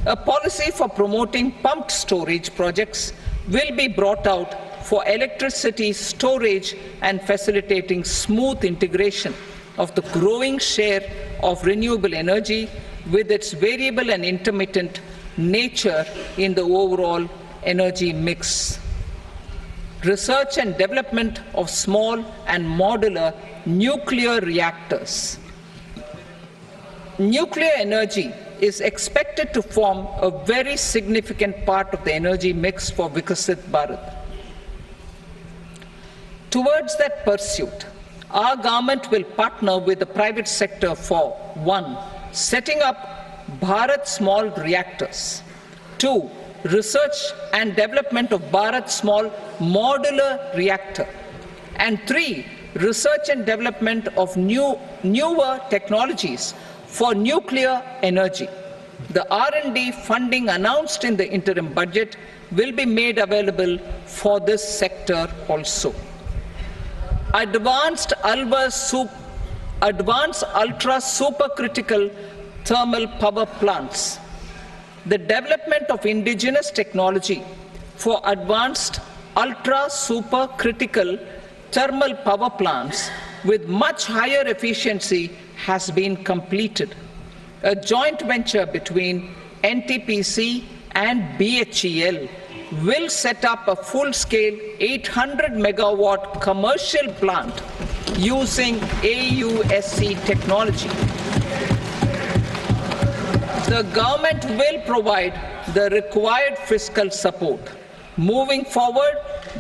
A policy for promoting pumped storage projects will be brought out for electricity storage and facilitating smooth integration of the growing share of renewable energy with its variable and intermittent nature in the overall energy mix. research and development of small and modular nuclear reactors. Nuclear energy is expected to form a very significant part of the energy mix for Vikasit Bharat. Towards that pursuit, our government will partner with the private sector for 1. Setting up Bharat Small Reactors, 2. Research and development of Bharat Small Modular Reactor, and 3. Research and development of newer technologies for nuclear energy. The R&D funding announced in the interim budget will be made available for this sector also. Advanced ultra supercritical thermal power plants. The development of indigenous technology for advanced ultra supercritical thermal power plants with much higher efficiency has been completed. A joint venture between NTPC and BHEL will set up a full-scale 800 megawatt commercial plant using AUSC technology. The government will provide the required fiscal support. Moving forward,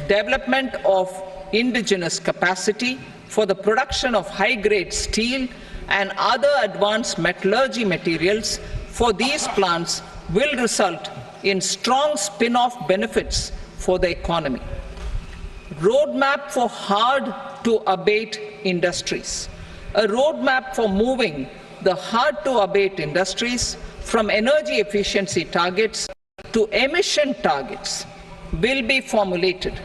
development of indigenous capacity for the production of high-grade steel and other advanced metallurgy materials for these plants will result in strong spin-off benefits for the economy. Roadmap for hard-to-abate industries. A roadmap for moving the hard-to-abate industries from energy efficiency targets to emission targets will be formulated.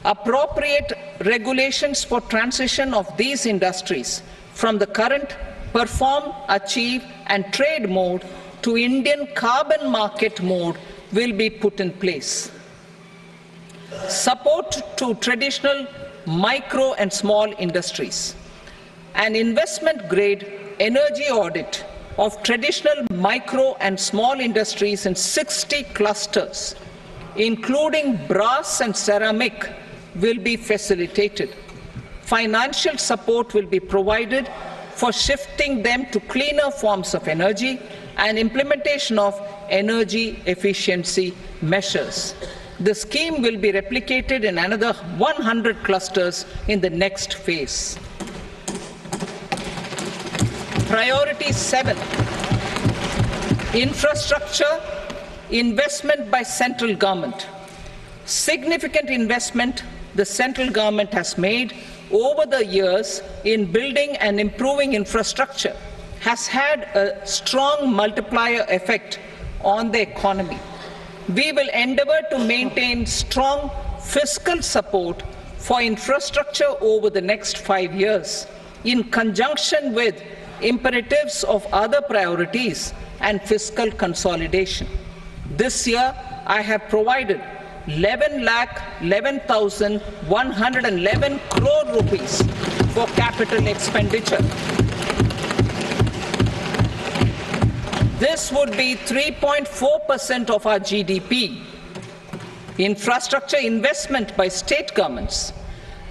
Appropriate regulations for transition of these industries from the current perform, achieve and trade mode to Indian carbon market mode will be put in place. Support to traditional micro and small industries. An investment-grade energy audit of traditional micro and small industries in 60 clusters, including brass and ceramic, will be facilitated. Financial support will be provided for shifting them to cleaner forms of energy and implementation of energy efficiency measures. The scheme will be replicated in another 100 clusters in the next phase. Priority 7, infrastructure investment by central government. Significant investment the central government has made over the years in building and improving infrastructure has had a strong multiplier effect on the economy. We will endeavour to maintain strong fiscal support for infrastructure over the next 5 years in conjunction with imperatives of other priorities and fiscal consolidation. This year, I have provided 11,11,111 crore rupees for capital expenditure. This would be 3.4% of our GDP. Infrastructure investment by state governments.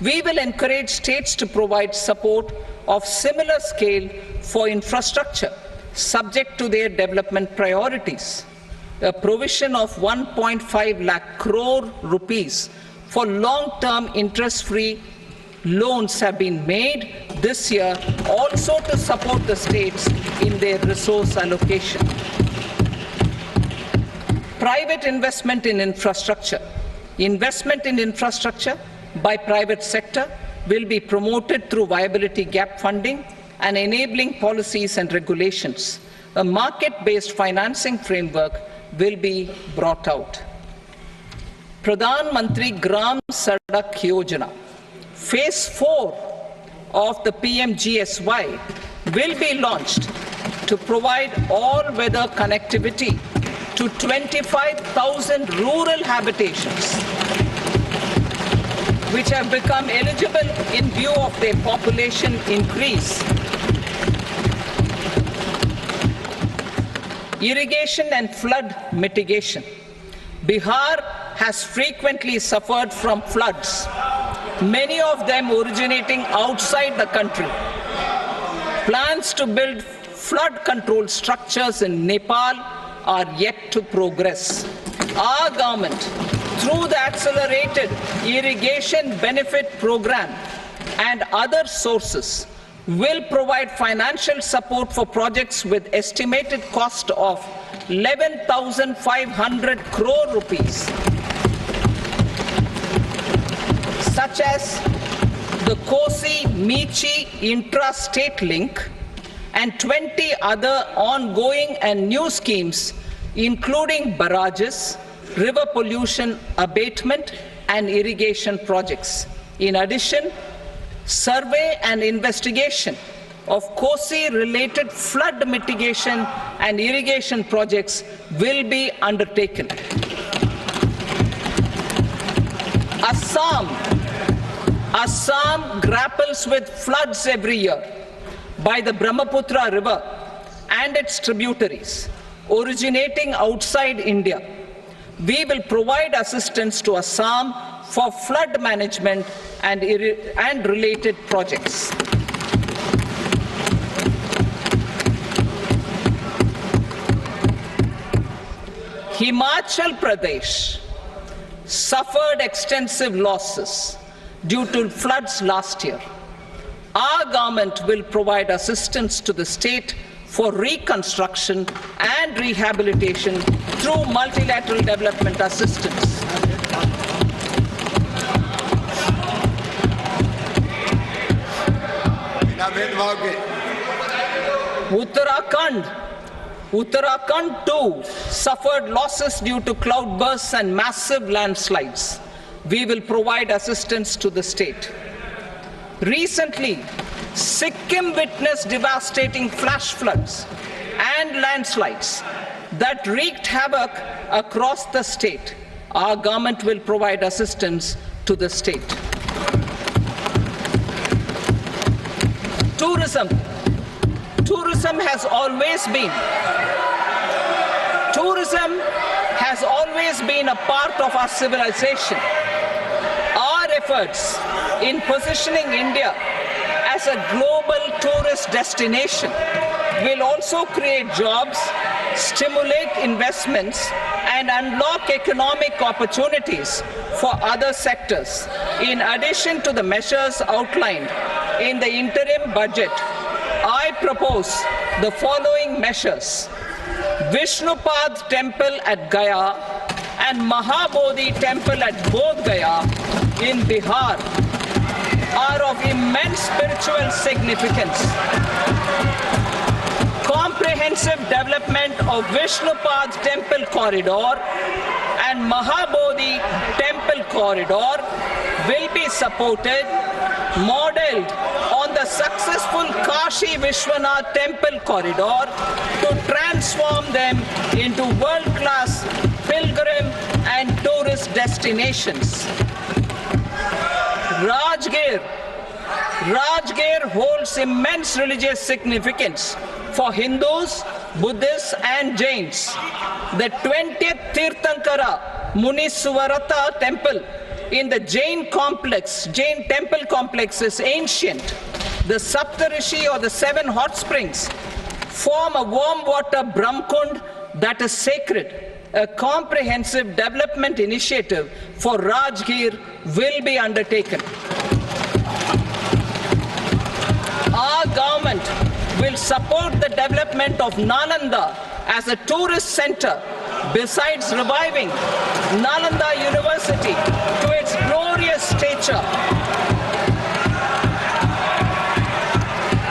We will encourage states to provide support of similar scale for infrastructure, subject to their development priorities. A provision of 1.5 lakh crore rupees for long-term interest-free loans have been made this year also to support the states in their resource allocation. Private investment in infrastructure. Investment in infrastructure by private sector will be promoted through viability gap funding and enabling policies and regulations. A market-based financing framework will be brought out. Pradhan Mantri Gram Sadak Yojana. Phase 4 of the PMGSY will be launched to provide all-weather connectivity to 25,000 rural habitations, which have become eligible in view of their population increase. Irrigation and flood mitigation. Bihar has frequently suffered from floods, many of them originating outside the country. Plans to build flood control structures in Nepal are yet to progress. Our government, through the Accelerated Irrigation Benefit Program and other sources, will provide financial support for projects with estimated cost of 11,500 crore rupees, such as the Kosi-Michi intra-state link and 20 other ongoing and new schemes, including barrages, river pollution abatement and irrigation projects. In addition, survey and investigation of Kosi-related flood mitigation and irrigation projects will be undertaken. Assam grapples with floods every year by the Brahmaputra River and its tributaries originating outside India. We will provide assistance to Assam for flood management and related projects. Himachal Pradesh suffered extensive losses due to floods last year. Our government will provide assistance to the state for reconstruction and rehabilitation through multilateral development assistance. Uttarakhand too suffered losses due to cloudbursts and massive landslides. We will provide assistance to the state. Recently, Sikkim witnessed devastating flash floods and landslides that wreaked havoc across the state. Our government will provide assistance to the state. Tourism has always been a part of our civilization. Our efforts in positioning India as a global tourist destination will also create jobs, stimulate investments, and unlock economic opportunities for other sectors. In addition to the measures outlined in the interim budget, I propose the following measures. Vishnupad Temple at Gaya and Mahabodhi Temple at Bodh Gaya in Bihar are of immense spiritual significance. Comprehensive development of Vishnupad Temple Corridor and Mahabodhi Temple Corridor will be supported, modeled on the successful Kashi Vishwanath Temple Corridor to transform them into world-class pilgrim and tourist destinations. Rajgir holds immense religious significance for Hindus, Buddhists and Jains. The 20th Tirthankara Muniswarata temple in the Jain temple complex is ancient. The Saptarishi, or the 7 hot springs, form a warm water Brahmkund that is sacred. A comprehensive development initiative for Rajgir will be undertaken. Our government will support the development of Nalanda as a tourist center, besides reviving Nalanda University to its glorious stature.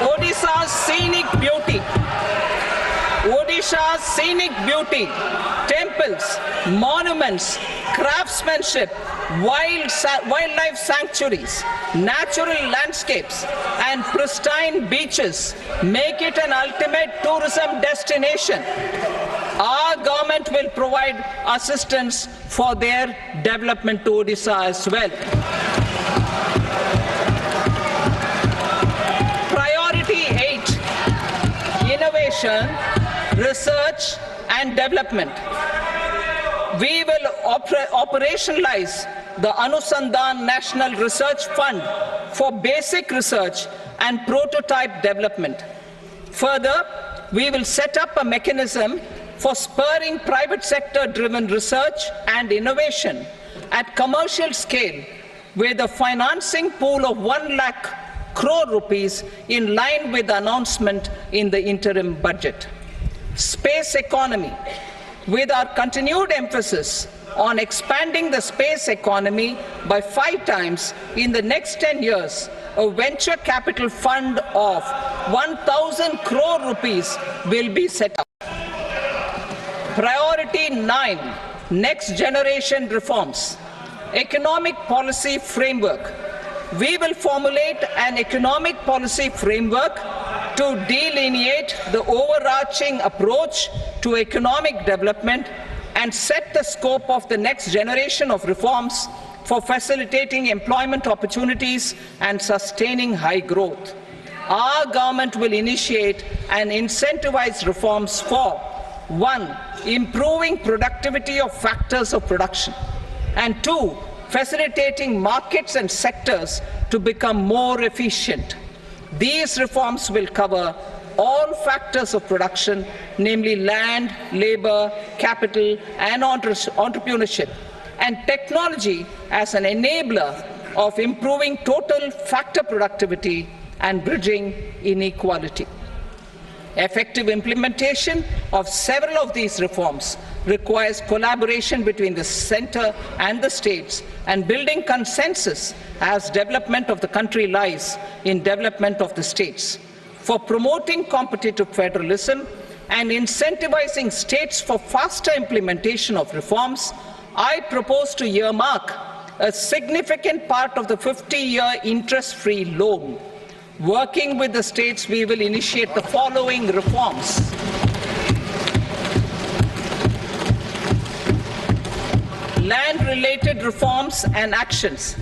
Odisha's scenic beauty, temples, monuments, craftsmanship, wildlife sanctuaries, natural landscapes, and pristine beaches make it an ultimate tourism destination. Our government will provide assistance for their development to Odisha as well. Priority 8, innovation, research and development. We will operationalize the Anusandhan National Research Fund for basic research and prototype development. Further, we will set up a mechanism for spurring private sector-driven research and innovation at commercial scale with a financing pool of 1 lakh crore rupees in line with the announcement in the interim budget. Space economy. With our continued emphasis on expanding the space economy by 5 times in the next 10 years, a venture capital fund of 1,000 crore rupees will be set up. Priority 9, next generation reforms. Economic policy framework. We will formulate an economic policy framework to delineate the overarching approach to economic development and set the scope of the next generation of reforms for facilitating employment opportunities and sustaining high growth. Our government will initiate and incentivize reforms for 1. Improving productivity of factors of production, and 2. Facilitating markets and sectors to become more efficient. These reforms will cover all factors of production, namely land, labor, capital, and entrepreneurship, and technology as an enabler of improving total factor productivity and bridging inequality. Effective implementation of several of these reforms requires collaboration between the centre and the states, and building consensus as development of the country lies in development of the states. For promoting competitive federalism and incentivizing states for faster implementation of reforms, I propose to earmark a significant part of the 50-year interest-free loan. Working with the states, we will initiate the following reforms. Land-related reforms and actions,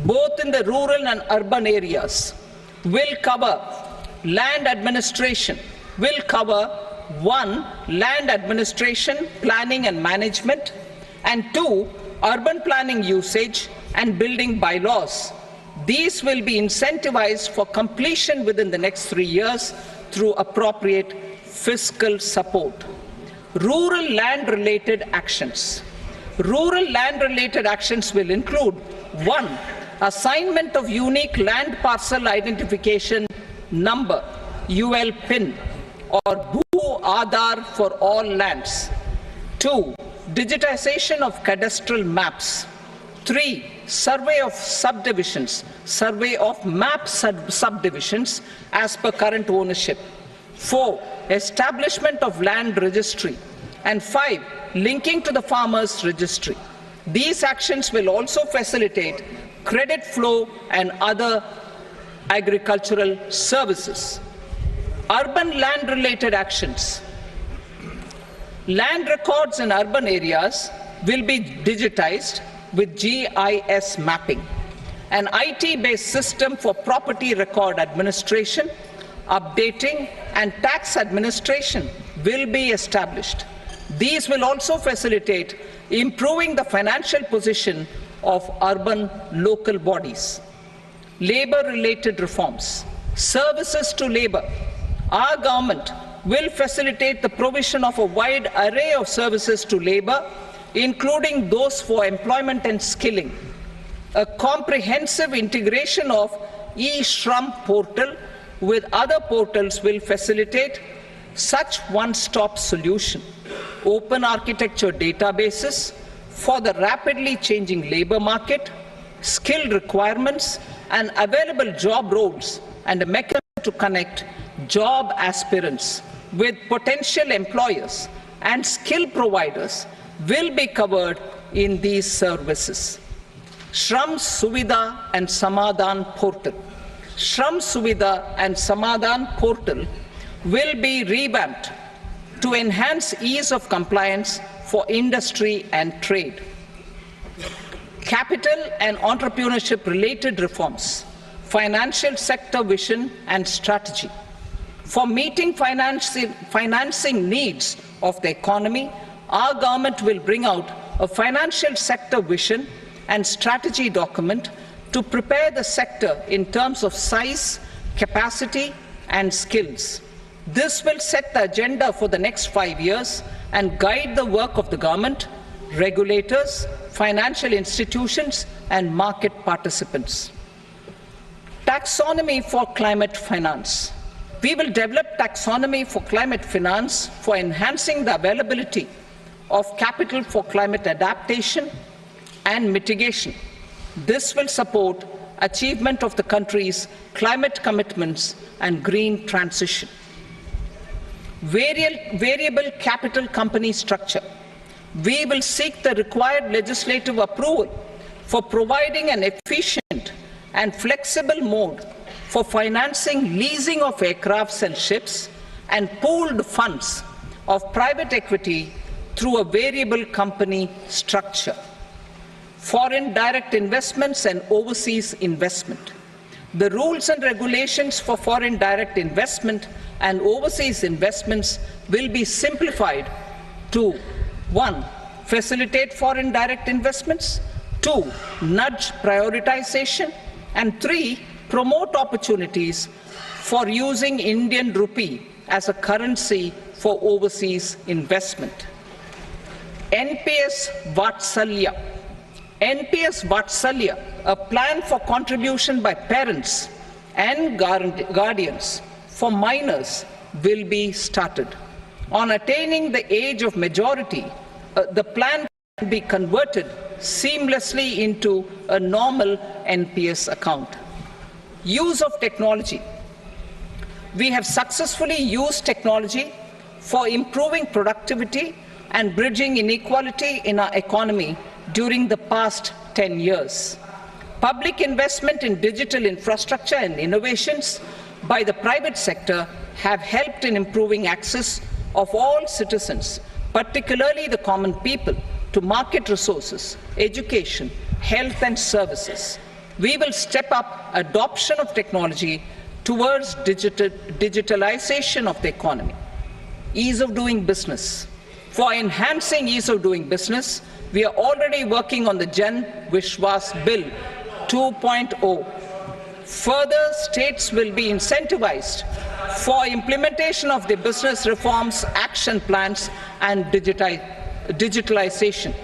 both in the rural and urban areas, will cover land administration, will cover 1. Land administration, planning and management, and 2. Urban planning usage and building bylaws. These will be incentivized for completion within the next 3 years through appropriate fiscal support. Rural land-related actions. Rural land-related actions will include 1. Assignment of unique land parcel identification number, UL PIN, or Bhu Aadhaar for all lands. 2. Digitization of cadastral maps. 3. Survey of subdivisions, survey of map subdivisions as per current ownership. 4. Establishment of land registry. And 5. Linking to the farmers registry. These actions will also facilitate credit flow and other agricultural services. Urban land-related actions. Land records in urban areas will be digitized with GIS mapping. An IT-based system for property record administration, updating, and tax administration will be established. These will also facilitate improving the financial position of urban local bodies. Labor-related reforms. Services to labor. Our government will facilitate the provision of a wide array of services to labor, including those for employment and skilling. A comprehensive integration of e-Shram portal with other portals will facilitate such one-stop solution. Open architecture databases for the rapidly changing labor market, skill requirements, and available job roles, and a mechanism to connect job aspirants with potential employers and skill providers will be covered in these services. Shram Suvidha and Samadhan portal. Shram Suvidha and Samadhan portal will be revamped to enhance ease of compliance for industry and trade. Capital and entrepreneurship related reforms, financial sector vision and strategy. For meeting financing needs of the economy, our government will bring out a financial sector vision and strategy document to prepare the sector in terms of size, capacity, and skills. This will set the agenda for the next 5 years and guide the work of the government, regulators, financial institutions, and market participants. Taxonomy for climate finance. We will develop taxonomy for climate finance for enhancing the availability of capital for climate adaptation and mitigation. This will support achievement of the country's climate commitments and green transition. Variable capital company structure. We will seek the required legislative approval for providing an efficient and flexible mode for financing leasing of aircrafts and ships and pooled funds of private equity through a variable company structure. Foreign direct investments and overseas investment. The rules and regulations for foreign direct investment and overseas investments will be simplified to 1. Facilitate foreign direct investments, 2. Nudge prioritization, and 3. Promote opportunities for using Indian rupee as a currency for overseas investment. NPS Vatsalya. NPS Vatsalya, a plan for contribution by parents and guardians for minors, will be started. On attaining the age of majority, the plan can be converted seamlessly into a normal NPS account. Use of technology. We have successfully used technology for improving productivity and bridging inequality in our economy during the past 10 years. Public investment in digital infrastructure and innovations by the private sector have helped in improving access of all citizens, particularly the common people, to market resources, education, health and services. We will step up adoption of technology towards digitalization of the economy. Ease of doing business. For enhancing ease of doing business, we are already working on the Jan Vishwas Bill 2.0. Further, states will be incentivized for implementation of the business reforms, action plans, and digitalization.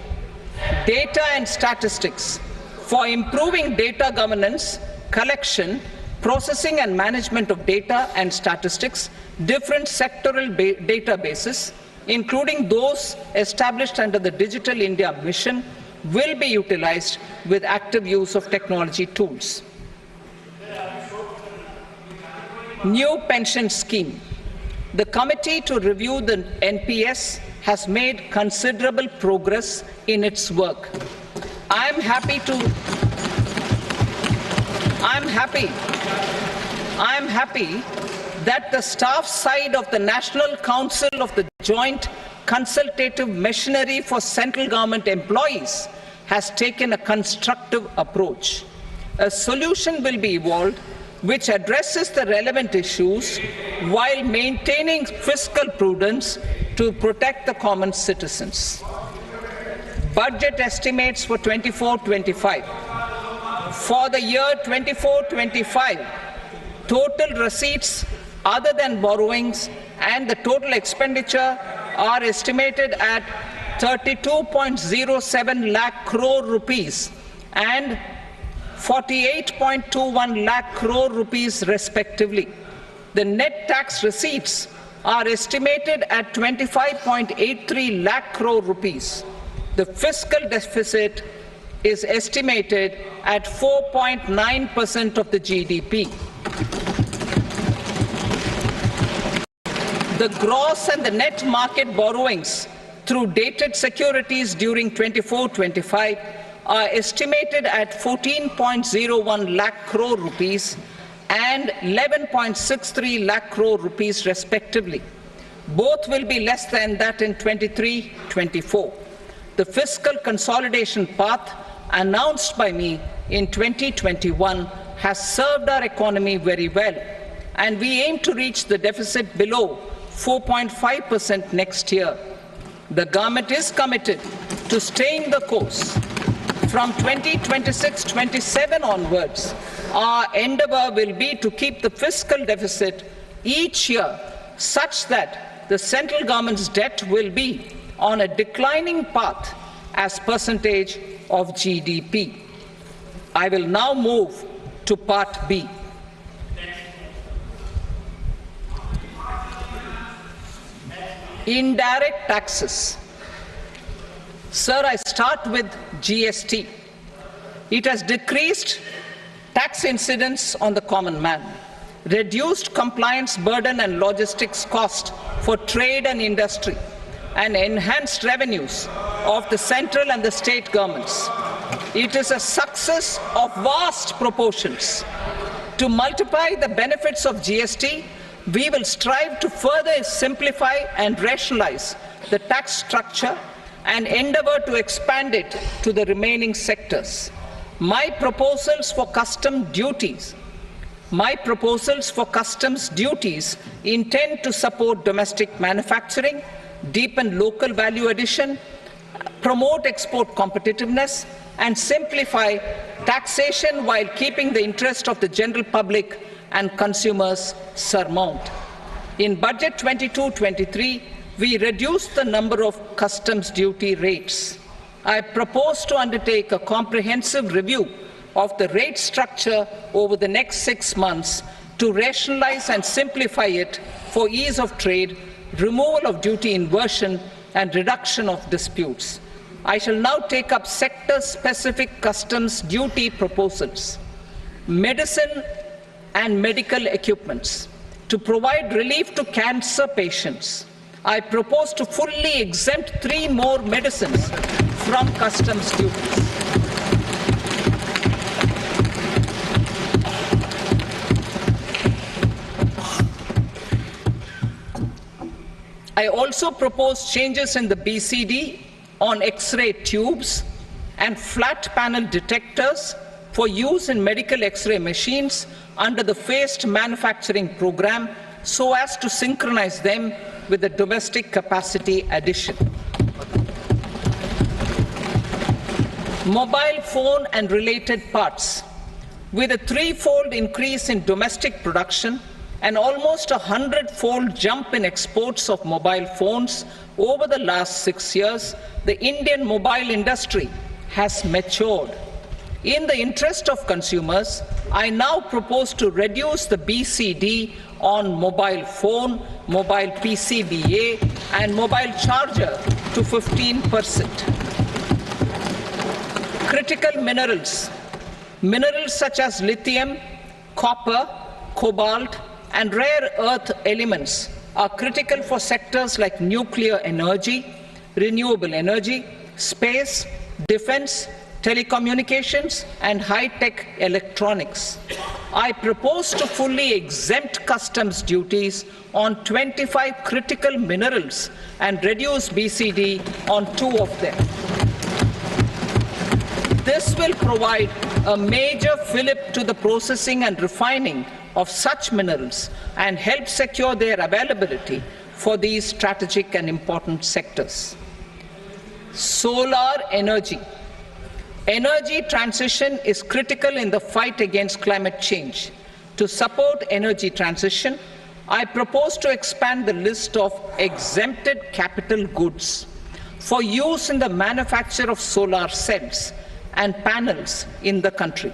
Data and statistics. For improving data governance, collection, processing and management of data and statistics, different sectoral databases, including those established under the Digital India Mission, will be utilized with active use of technology tools. New pension scheme. The committee to review the NPS has made considerable progress in its work. I am happy that the staff side of the National Council of the Joint Consultative Machinery for Central Government Employees has taken a constructive approach. A solution will be evolved which addresses the relevant issues while maintaining fiscal prudence to protect the common citizens. Budget estimates for 24-25. For the year 24-25, total receipts other than borrowings and the total expenditure are estimated at 32.07 lakh crore rupees and 48.21 lakh crore rupees respectively. The net tax receipts are estimated at 25.83 lakh crore rupees. The fiscal deficit is estimated at 4.9% of the GDP. The gross and the net market borrowings through dated securities during 24-25 are estimated at 14.01 lakh crore rupees and 11.63 lakh crore rupees respectively. Both will be less than that in 23-24. The fiscal consolidation path announced by me in 2021 has served our economy very well, and we aim to reach the deficit below 4.5% next year. The government is committed to staying the course. From 2026-27 onwards, our endeavour will be to keep the fiscal deficit each year such that the central government's debt will be on a declining path as percentage of GDP. I will now move to Part B. Indirect taxes. Sir, I start with GST. It has decreased tax incidence on the common man, reduced compliance burden and logistics cost for trade and industry, and enhanced revenues of the central and the state governments. It is a success of vast proportions. To multiply the benefits of GST, we will strive to further simplify and rationalize the tax structure and endeavour to expand it to the remaining sectors. My proposals for customs duties intend to support domestic manufacturing, deepen local value addition, promote export competitiveness, and simplify taxation while keeping the interest of the general public and consumers surmount. In Budget 22-23, we reduced the number of customs duty rates. I propose to undertake a comprehensive review of the rate structure over the next 6 months to rationalize and simplify it for ease of trade, removal of duty inversion, and reduction of disputes. I shall now take up sector-specific customs duty proposals. Medicine and medical equipments. To provide relief to cancer patients, I propose to fully exempt 3 more medicines from customs duties. I also propose changes in the BCD on X-ray tubes and flat panel detectors for use in medical X-ray machines under the phased manufacturing program so as to synchronize them with the domestic capacity addition. Mobile phone and related parts. With a 3-fold increase in domestic production and almost a 100-fold jump in exports of mobile phones over the last 6 years, the Indian mobile industry has matured. In the interest of consumers, I now propose to reduce the BCD on mobile phone, mobile PCBA, and mobile charger to 15%. Critical minerals. Minerals such as lithium, copper, cobalt, and rare earth elements are critical for sectors like nuclear energy, renewable energy, space, defense, telecommunications, and high-tech electronics. I propose to fully exempt customs duties on 25 critical minerals and reduce BCD on 2 of them. This will provide a major fillip to the processing and refining of such minerals and help secure their availability for these strategic and important sectors. Solar energy. Energy transition is critical in the fight against climate change. To support energy transition, I propose to expand the list of exempted capital goods for use in the manufacture of solar cells and panels in the country.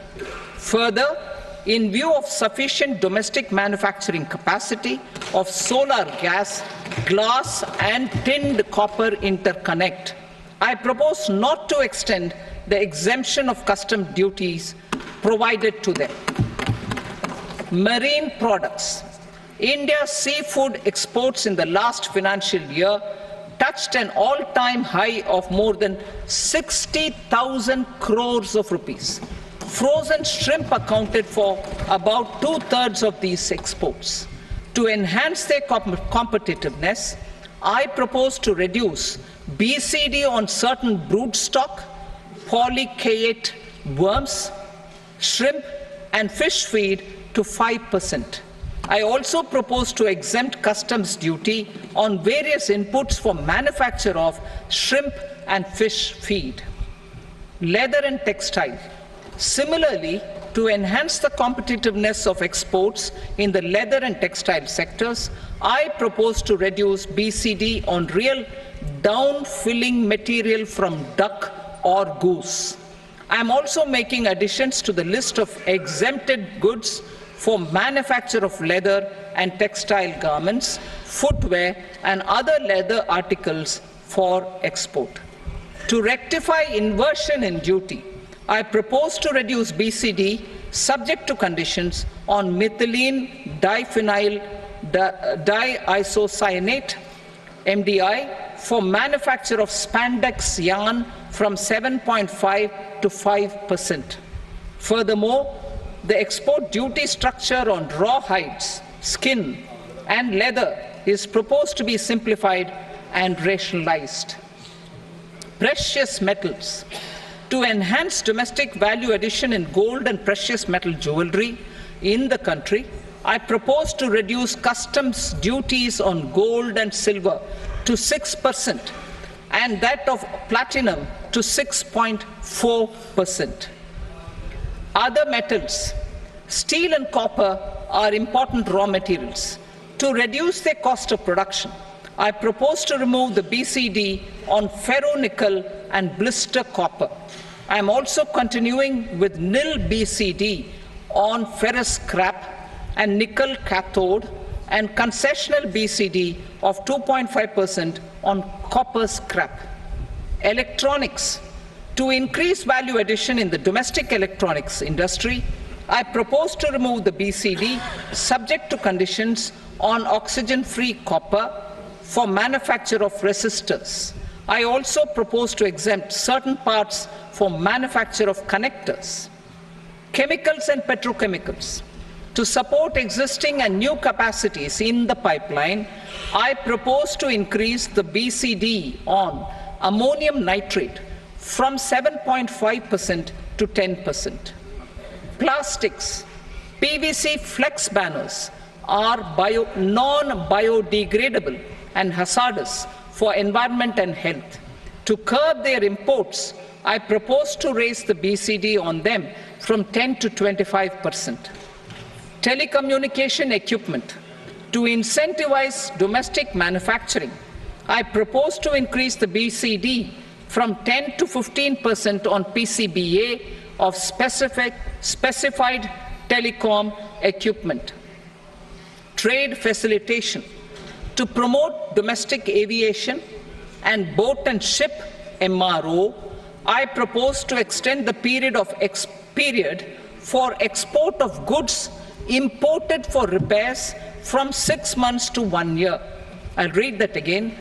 Further, in view of sufficient domestic manufacturing capacity of solar gas, glass, and tinned copper interconnect, I propose not to extend the exemption of customs duties provided to them. Marine products. India's seafood exports in the last financial year touched an all-time high of more than 60,000 crores of rupees. Frozen shrimp accounted for about 2/3 of these exports. To enhance their competitiveness, I propose to reduce BCD on certain broodstock, polychaete worms, shrimp, and fish feed to 5%. I also propose to exempt customs duty on various inputs for manufacture of shrimp and fish feed. Leather and textile. Similarly, to enhance the competitiveness of exports in the leather and textile sectors, I propose to reduce BCD on real down-filling material from duck or goose. I am also making additions to the list of exempted goods for manufacture of leather and textile garments, footwear, and other leather articles for export. To rectify inversion in duty, I propose to reduce BCD subject to conditions on methylene diphenyl diisocyanate MDI for manufacture of spandex yarn from 7.5 to 5%. Furthermore, the export duty structure on raw hides, skin, and leather is proposed to be simplified and rationalized. Precious metals. To enhance domestic value addition in gold and precious metal jewelry in the country, I propose to reduce customs duties on gold and silver to 6% and that of platinum to 6.4%. Other metals, steel and copper are important raw materials. To reduce their cost of production, I propose to remove the BCD on ferronickel and blister copper. I am also continuing with nil BCD on ferrous scrap and nickel cathode and concessional BCD of 2.5% on copper scrap. Electronics. To increase value addition in the domestic electronics industry, I propose to remove the BCD subject to conditions on oxygen-free copper for manufacture of resistors. I also propose to exempt certain parts for manufacture of connectors. Chemicals and petrochemicals. To support existing and new capacities in the pipeline, I propose to increase the BCD on ammonium nitrate from 7.5% to 10%. Plastics. PVC flex banners are non-biodegradable and hazardous for environment and health. To curb their imports, I propose to raise the BCD on them from 10 to 25%. Telecommunication equipment. To incentivize domestic manufacturing, I propose to increase the BCD from 10 to 15% on PCBA of specified telecom equipment. Trade facilitation. To promote domestic aviation and boat and ship MRO, I propose to extend the period for export of goods imported for repairs from 6 months to 1 year. I'll read that again.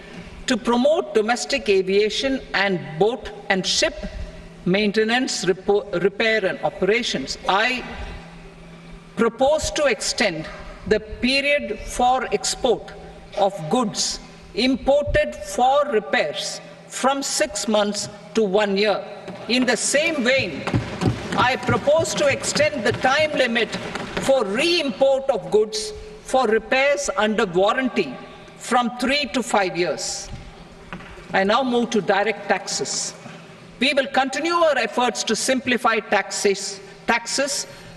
To promote domestic aviation and boat and ship maintenance, repair and operations, I propose to extend the period for export of goods imported for repairs from 6 months to 1 year. In the same vein, I propose to extend the time limit for re-import of goods for repairs under warranty from 3 to 5 years. I now move to direct taxes. We will continue our efforts to simplify taxes,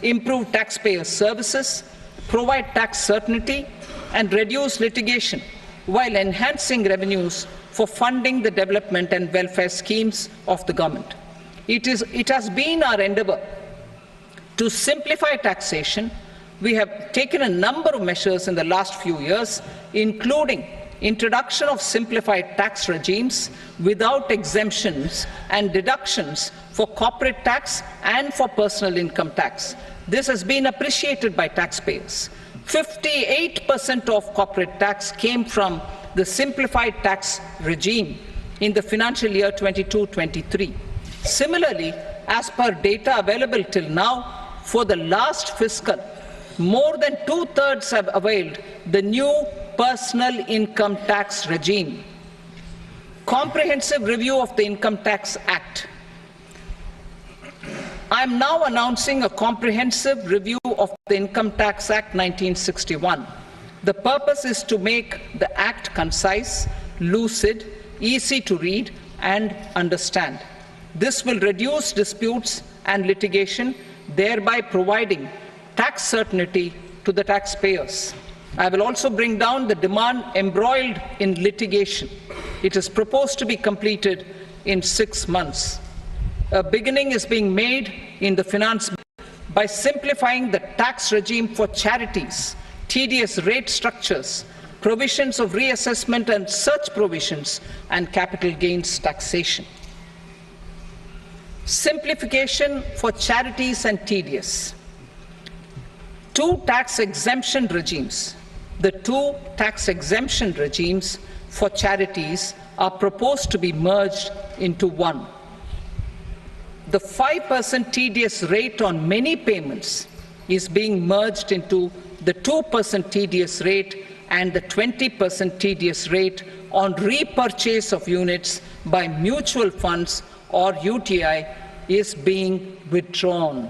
improve taxpayer services, provide tax certainty, and reduce litigation while enhancing revenues for funding the development and welfare schemes of the government. It has been our endeavour to simplify taxation. We have taken a number of measures in the last few years, including introduction of simplified tax regimes without exemptions and deductions for corporate tax and for personal income tax. This has been appreciated by taxpayers. 58% of corporate tax came from the simplified tax regime in the financial year 22-23. Similarly, as per data available till now, for the last fiscal, more than 2/3 have availed the new personal income tax regime. Comprehensive review of the Income Tax Act. I am now announcing a comprehensive review of the Income Tax Act 1961. The purpose is to make the Act concise, lucid, easy to read and understand. This will reduce disputes and litigation, thereby providing tax certainty to the taxpayers. I will also bring down the demand embroiled in litigation. It is proposed to be completed in 6 months. A beginning is being made in the finance by simplifying the tax regime for charities, tedious rate structures, provisions of reassessment and such provisions, and capital gains taxation. Simplification for charities and tedious. The two tax exemption regimes for charities are proposed to be merged into one. The 5% tedious rate on many payments is being merged into the 2% tedious rate, and the 20% tedious rate on repurchase of units by mutual funds or UTI is being withdrawn.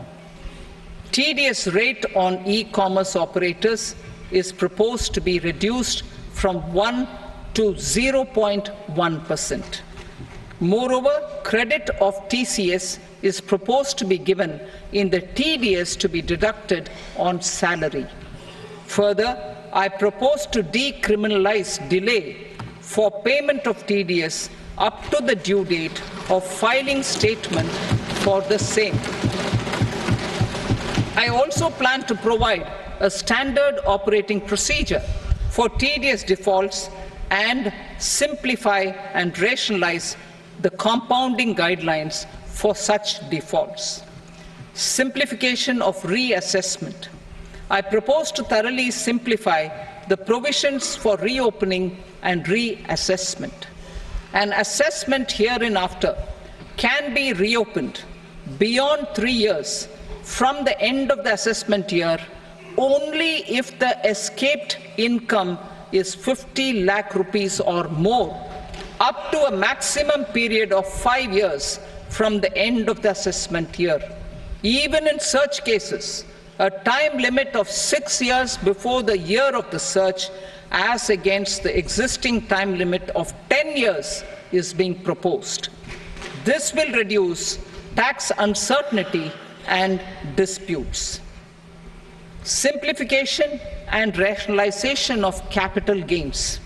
Tedious rate on e-commerce operators is proposed to be reduced from 1 to 0.1%. Moreover, credit of TCS is proposed to be given in the TDS to be deducted on salary. Further, I propose to decriminalize delay for payment of TDS up to the due date of filing statement for the same. I also plan to provide a standard operating procedure for TDS defaults and simplify and rationalize the compounding guidelines for such defaults. Simplification of reassessment. I propose to thoroughly simplify the provisions for reopening and reassessment. An assessment hereinafter can be reopened beyond 3 years from the end of the assessment year only if the escaped income is 50 lakh rupees or more, up to a maximum period of 5 years from the end of the assessment year. Even in such cases, a time limit of 6 years before the year of the search, as against the existing time limit of 10 years, is being proposed. This will reduce tax uncertainty and disputes. Simplification and rationalization of capital gains.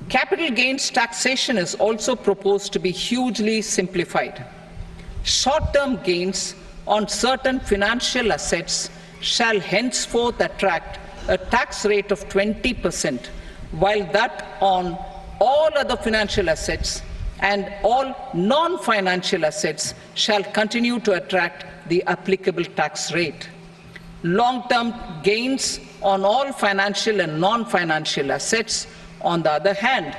Capital gains taxation is also proposed to be hugely simplified. Short-term gains on certain financial assets shall henceforth attract a tax rate of 20%, while that on all other financial assets and all non-financial assets shall continue to attract the applicable tax rate. Long-term gains on all financial and non-financial assets, on the other hand,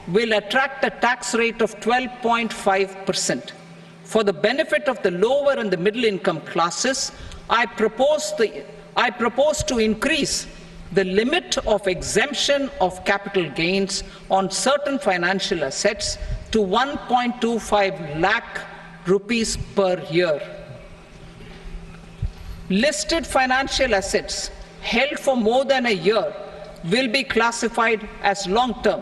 will attract a tax rate of 12.5%. For the benefit of the lower and the middle income classes, I propose to increase the limit of exemption of capital gains on certain financial assets to 1.25 lakh rupees per year. Listed financial assets held for more than a year will be classified as long-term,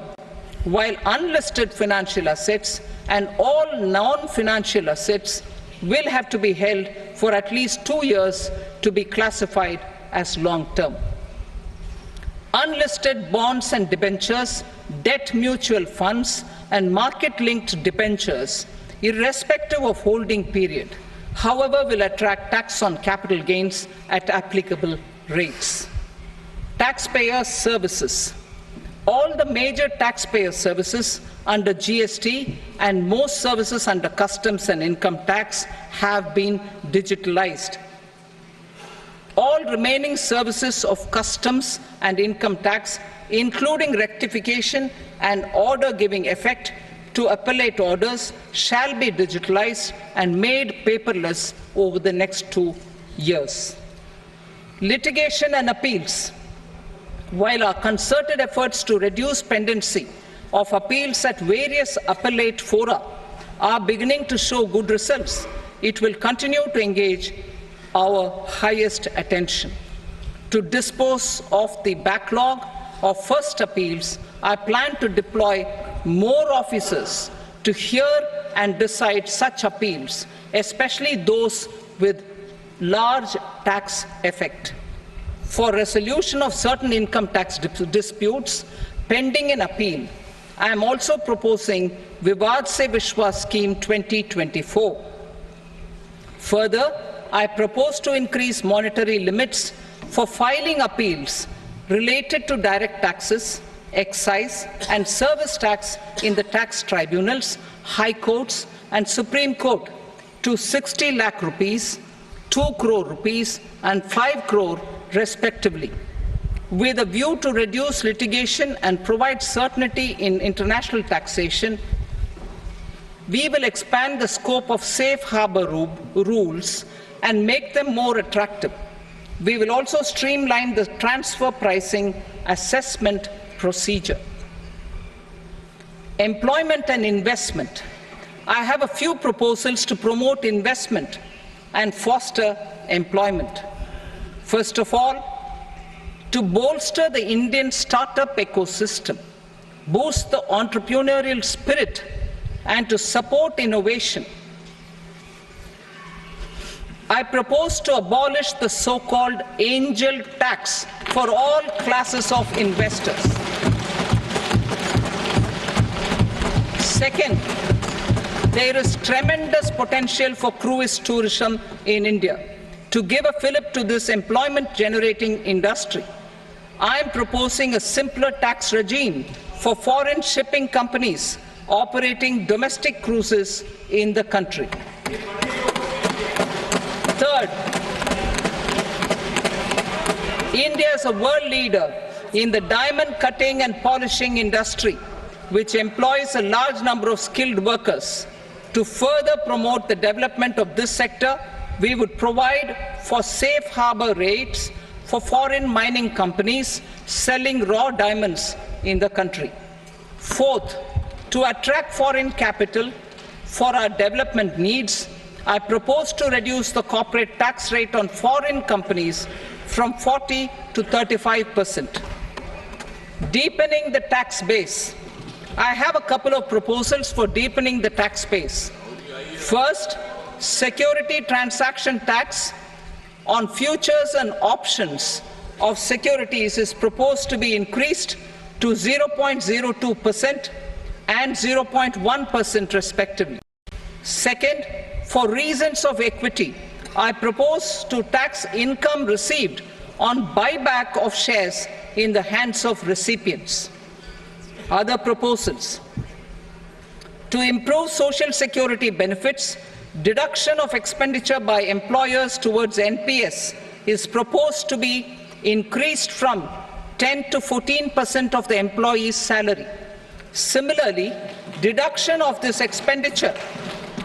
while unlisted financial assets and all non-financial assets will have to be held for at least 2 years to be classified as long-term. Unlisted bonds and debentures, debt mutual funds, and market-linked debentures, irrespective of holding period, however, will attract tax on capital gains at applicable rates. Taxpayer services. All the major taxpayer services under GST and most services under customs and income tax have been digitalized. All remaining services of customs and income tax, including rectification and order giving effect to appellate orders, shall be digitalized and made paperless over the next 2 years. Litigation and appeals. While our concerted efforts to reduce pendency of appeals at various appellate fora are beginning to show good results, it will continue to engage our highest attention. To dispose of the backlog of first appeals, I plan to deploy more officers to hear and decide such appeals, especially those with large tax effect. For resolution of certain income tax disputes pending in appeal, I am also proposing Vivad Se Vishwas Scheme 2024. Further, I propose to increase monetary limits for filing appeals related to direct taxes, excise and service tax in the tax tribunals, high courts and Supreme Court to 60 lakh rupees, 2 crore rupees and 5 crore respectively, with a view to reduce litigation and provide certainty in international taxation. We will expand the scope of safe harbor rules and make them more attractive. We will also streamline the transfer pricing assessment procedure. Employment and investment. I have a few proposals to promote investment and foster employment. First of all, to bolster the Indian startup ecosystem, boost the entrepreneurial spirit, and to support innovation, I propose to abolish the so-called angel tax for all classes of investors. Second, there is tremendous potential for cruise tourism in India. To give a fillip to this employment-generating industry, I am proposing a simpler tax regime for foreign shipping companies operating domestic cruises in the country. Third, India is a world leader in the diamond cutting and polishing industry, which employs a large number of skilled workers. To further promote the development of this sector, we would provide for safe harbor rates for foreign mining companies selling raw diamonds in the country. Fourth, to attract foreign capital for our development needs, I propose to reduce the corporate tax rate on foreign companies from 40 to 35%. Deepening the tax base. I have a couple of proposals for deepening the tax base. First, security transaction tax on futures and options of securities is proposed to be increased to 0.02% and 0.1% respectively. Second, for reasons of equity, I propose to tax income received on buyback of shares in the hands of recipients. Other proposals. To improve social security benefits, deduction of expenditure by employers towards NPS is proposed to be increased from 10 to 14% of the employee's salary. Similarly, deduction of this expenditure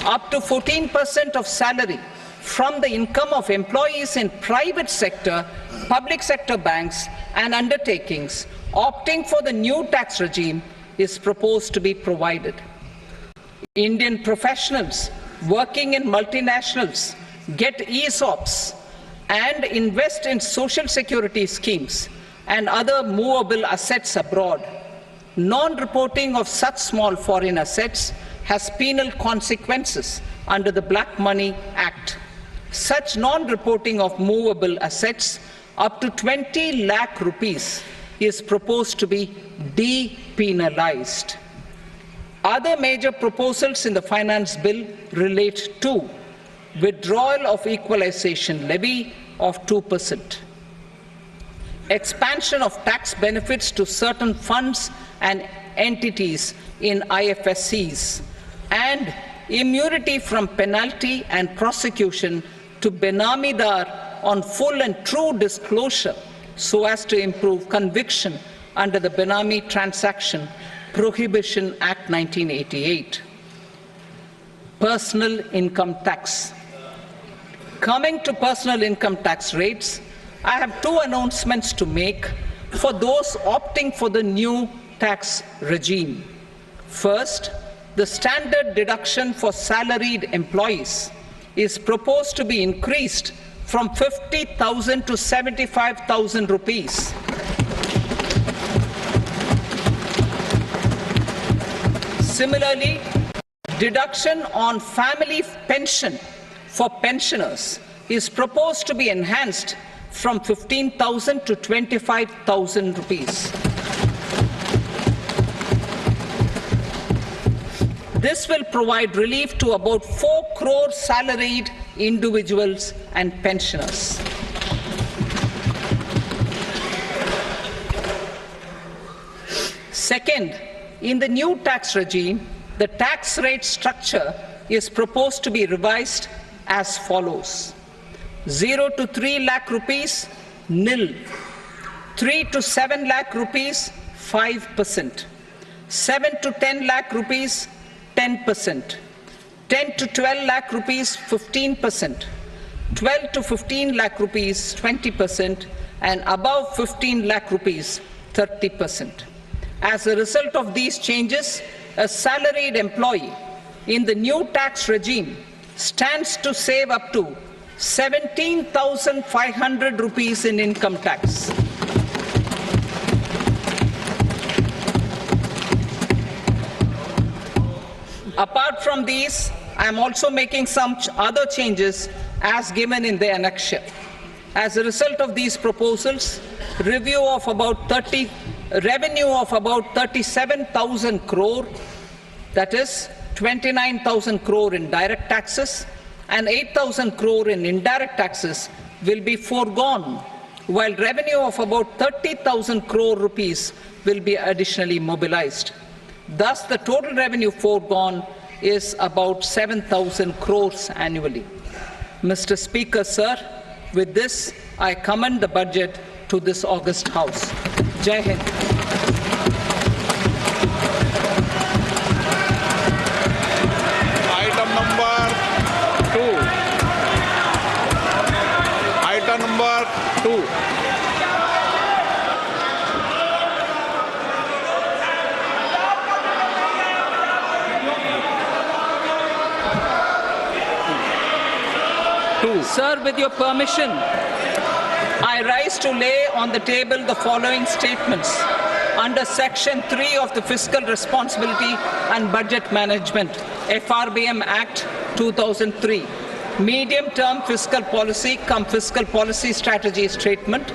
up to 14% of salary from the income of employees in private sector, public sector banks and undertakings opting for the new tax regime is proposed to be provided. Indian professionals working in multinationals get ESOPs and invest in social security schemes and other movable assets abroad. Non-reporting of such small foreign assets has penal consequences under the Black Money Act. Such non-reporting of movable assets up to 20 lakh rupees is proposed to be depenalized. Other major proposals in the finance bill relate to withdrawal of equalization levy of 2%, expansion of tax benefits to certain funds and entities in IFSCs, and immunity from penalty and prosecution to Benamidar on full and true disclosure so as to improve conviction under the Benami Transaction Prohibition Act 1988. Personal income tax. Coming to personal income tax rates, I have two announcements to make for those opting for the new tax regime. First, the standard deduction for salaried employees is proposed to be increased from 50,000 to 75,000 rupees. Similarly, deduction on family pension for pensioners is proposed to be enhanced from 15,000 to 25,000 rupees. This will provide relief to about 4 crore salaried individuals and pensioners. Second, in the new tax regime, the tax rate structure is proposed to be revised as follows. 0 to 3 lakh rupees, nil. 3 to 7 lakh rupees, 5%. 7 to 10 lakh rupees, 10%. 10 to 12 lakh rupees, 15%. 12 to 15 lakh rupees, 20%. And above 15 lakh rupees, 30%. As a result of these changes, a salaried employee in the new tax regime stands to save up to 17,500 rupees in income tax. Apart from these, I am also making some other changes as given in the annexure. As a result of these proposals, revenue of about 37,000 crore, that is 29,000 crore in direct taxes and 8,000 crore in indirect taxes will be foregone, while revenue of about 30,000 crore rupees will be additionally mobilized. Thus, the total revenue foregone is about 7,000 crores annually. Mr. Speaker, sir, with this, I commend the budget to this august House. Jai Hind.
Item number 2. Item number 2.
Sir, with your permission, I rise to lay on the table the following statements under Section 3 of the Fiscal Responsibility and Budget Management, FRBM Act 2003, Medium-Term Fiscal Policy cum Fiscal Policy Strategy Statement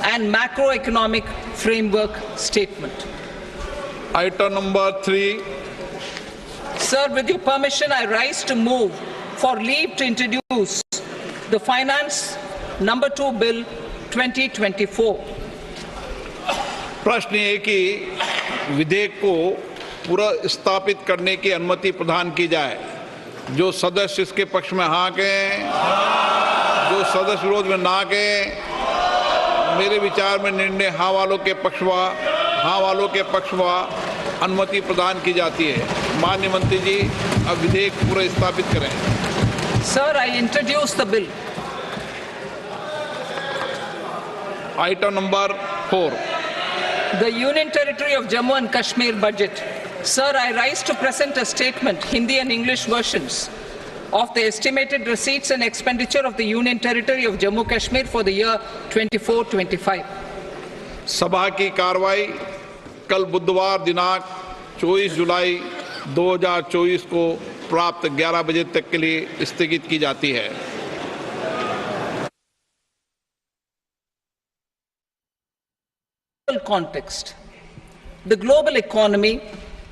and Macroeconomic Framework Statement.
Item number 3.
Sir, with your permission, I rise to move for leave to introduce the Finance Number 2 Bill 2024.
प्रश्न ये कि विधेयक को पुनर्स्थापित करने की अनुमति प्रदान की जाए। जो सदस्य इसके पक्ष में हाँ कहें, जो सदस्य विरोध में ना कहें, मेरे विचार में निर्णय हाँ वालों के पक्षवा अनुमति प्रदान की जाती है। माननीय मंत्री जी, अब विधेयक पुनर्स्थापित करें।
Sir, I introduce the bill.
Item number 4.
The Union Territory of Jammu and Kashmir budget. Sir, I rise to present a statement, Hindi and English versions, of the estimated receipts and expenditure of the Union Territory of Jammu and Kashmir for the year 24-25.
सभा की कार्रवाई कल बुधवार दिनांक 24 जुलाई 2024 को प्राप्त 11 बजे तक के लिए स्थगित की जाती है।
Context. The global economy,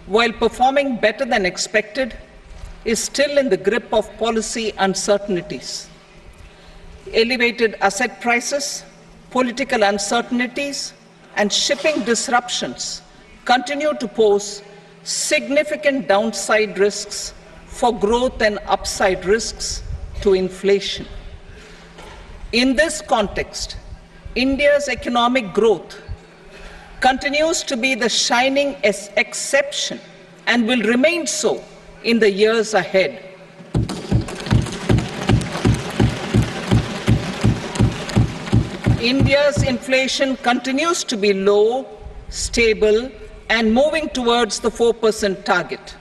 while performing better than expected, is still in the grip of policy uncertainties. Elevated asset prices, political uncertainties, and shipping disruptions continue to pose significant downside risks for growth and upside risks to inflation. In this context, India's economic growth continues to be the shining exception and will remain so in the years ahead. India's inflation continues to be low, stable, and moving towards the 4% target.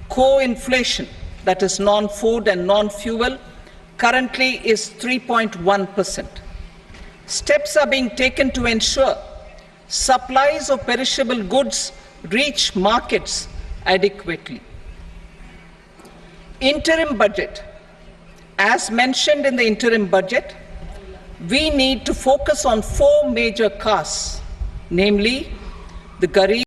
Core inflation that is non-food and non-fuel, currently is 3.1%. Steps are being taken to ensure supplies of perishable goods reach markets adequately. Interim budget. As mentioned in the interim budget, we need to focus on 4 major costs, namely the Garib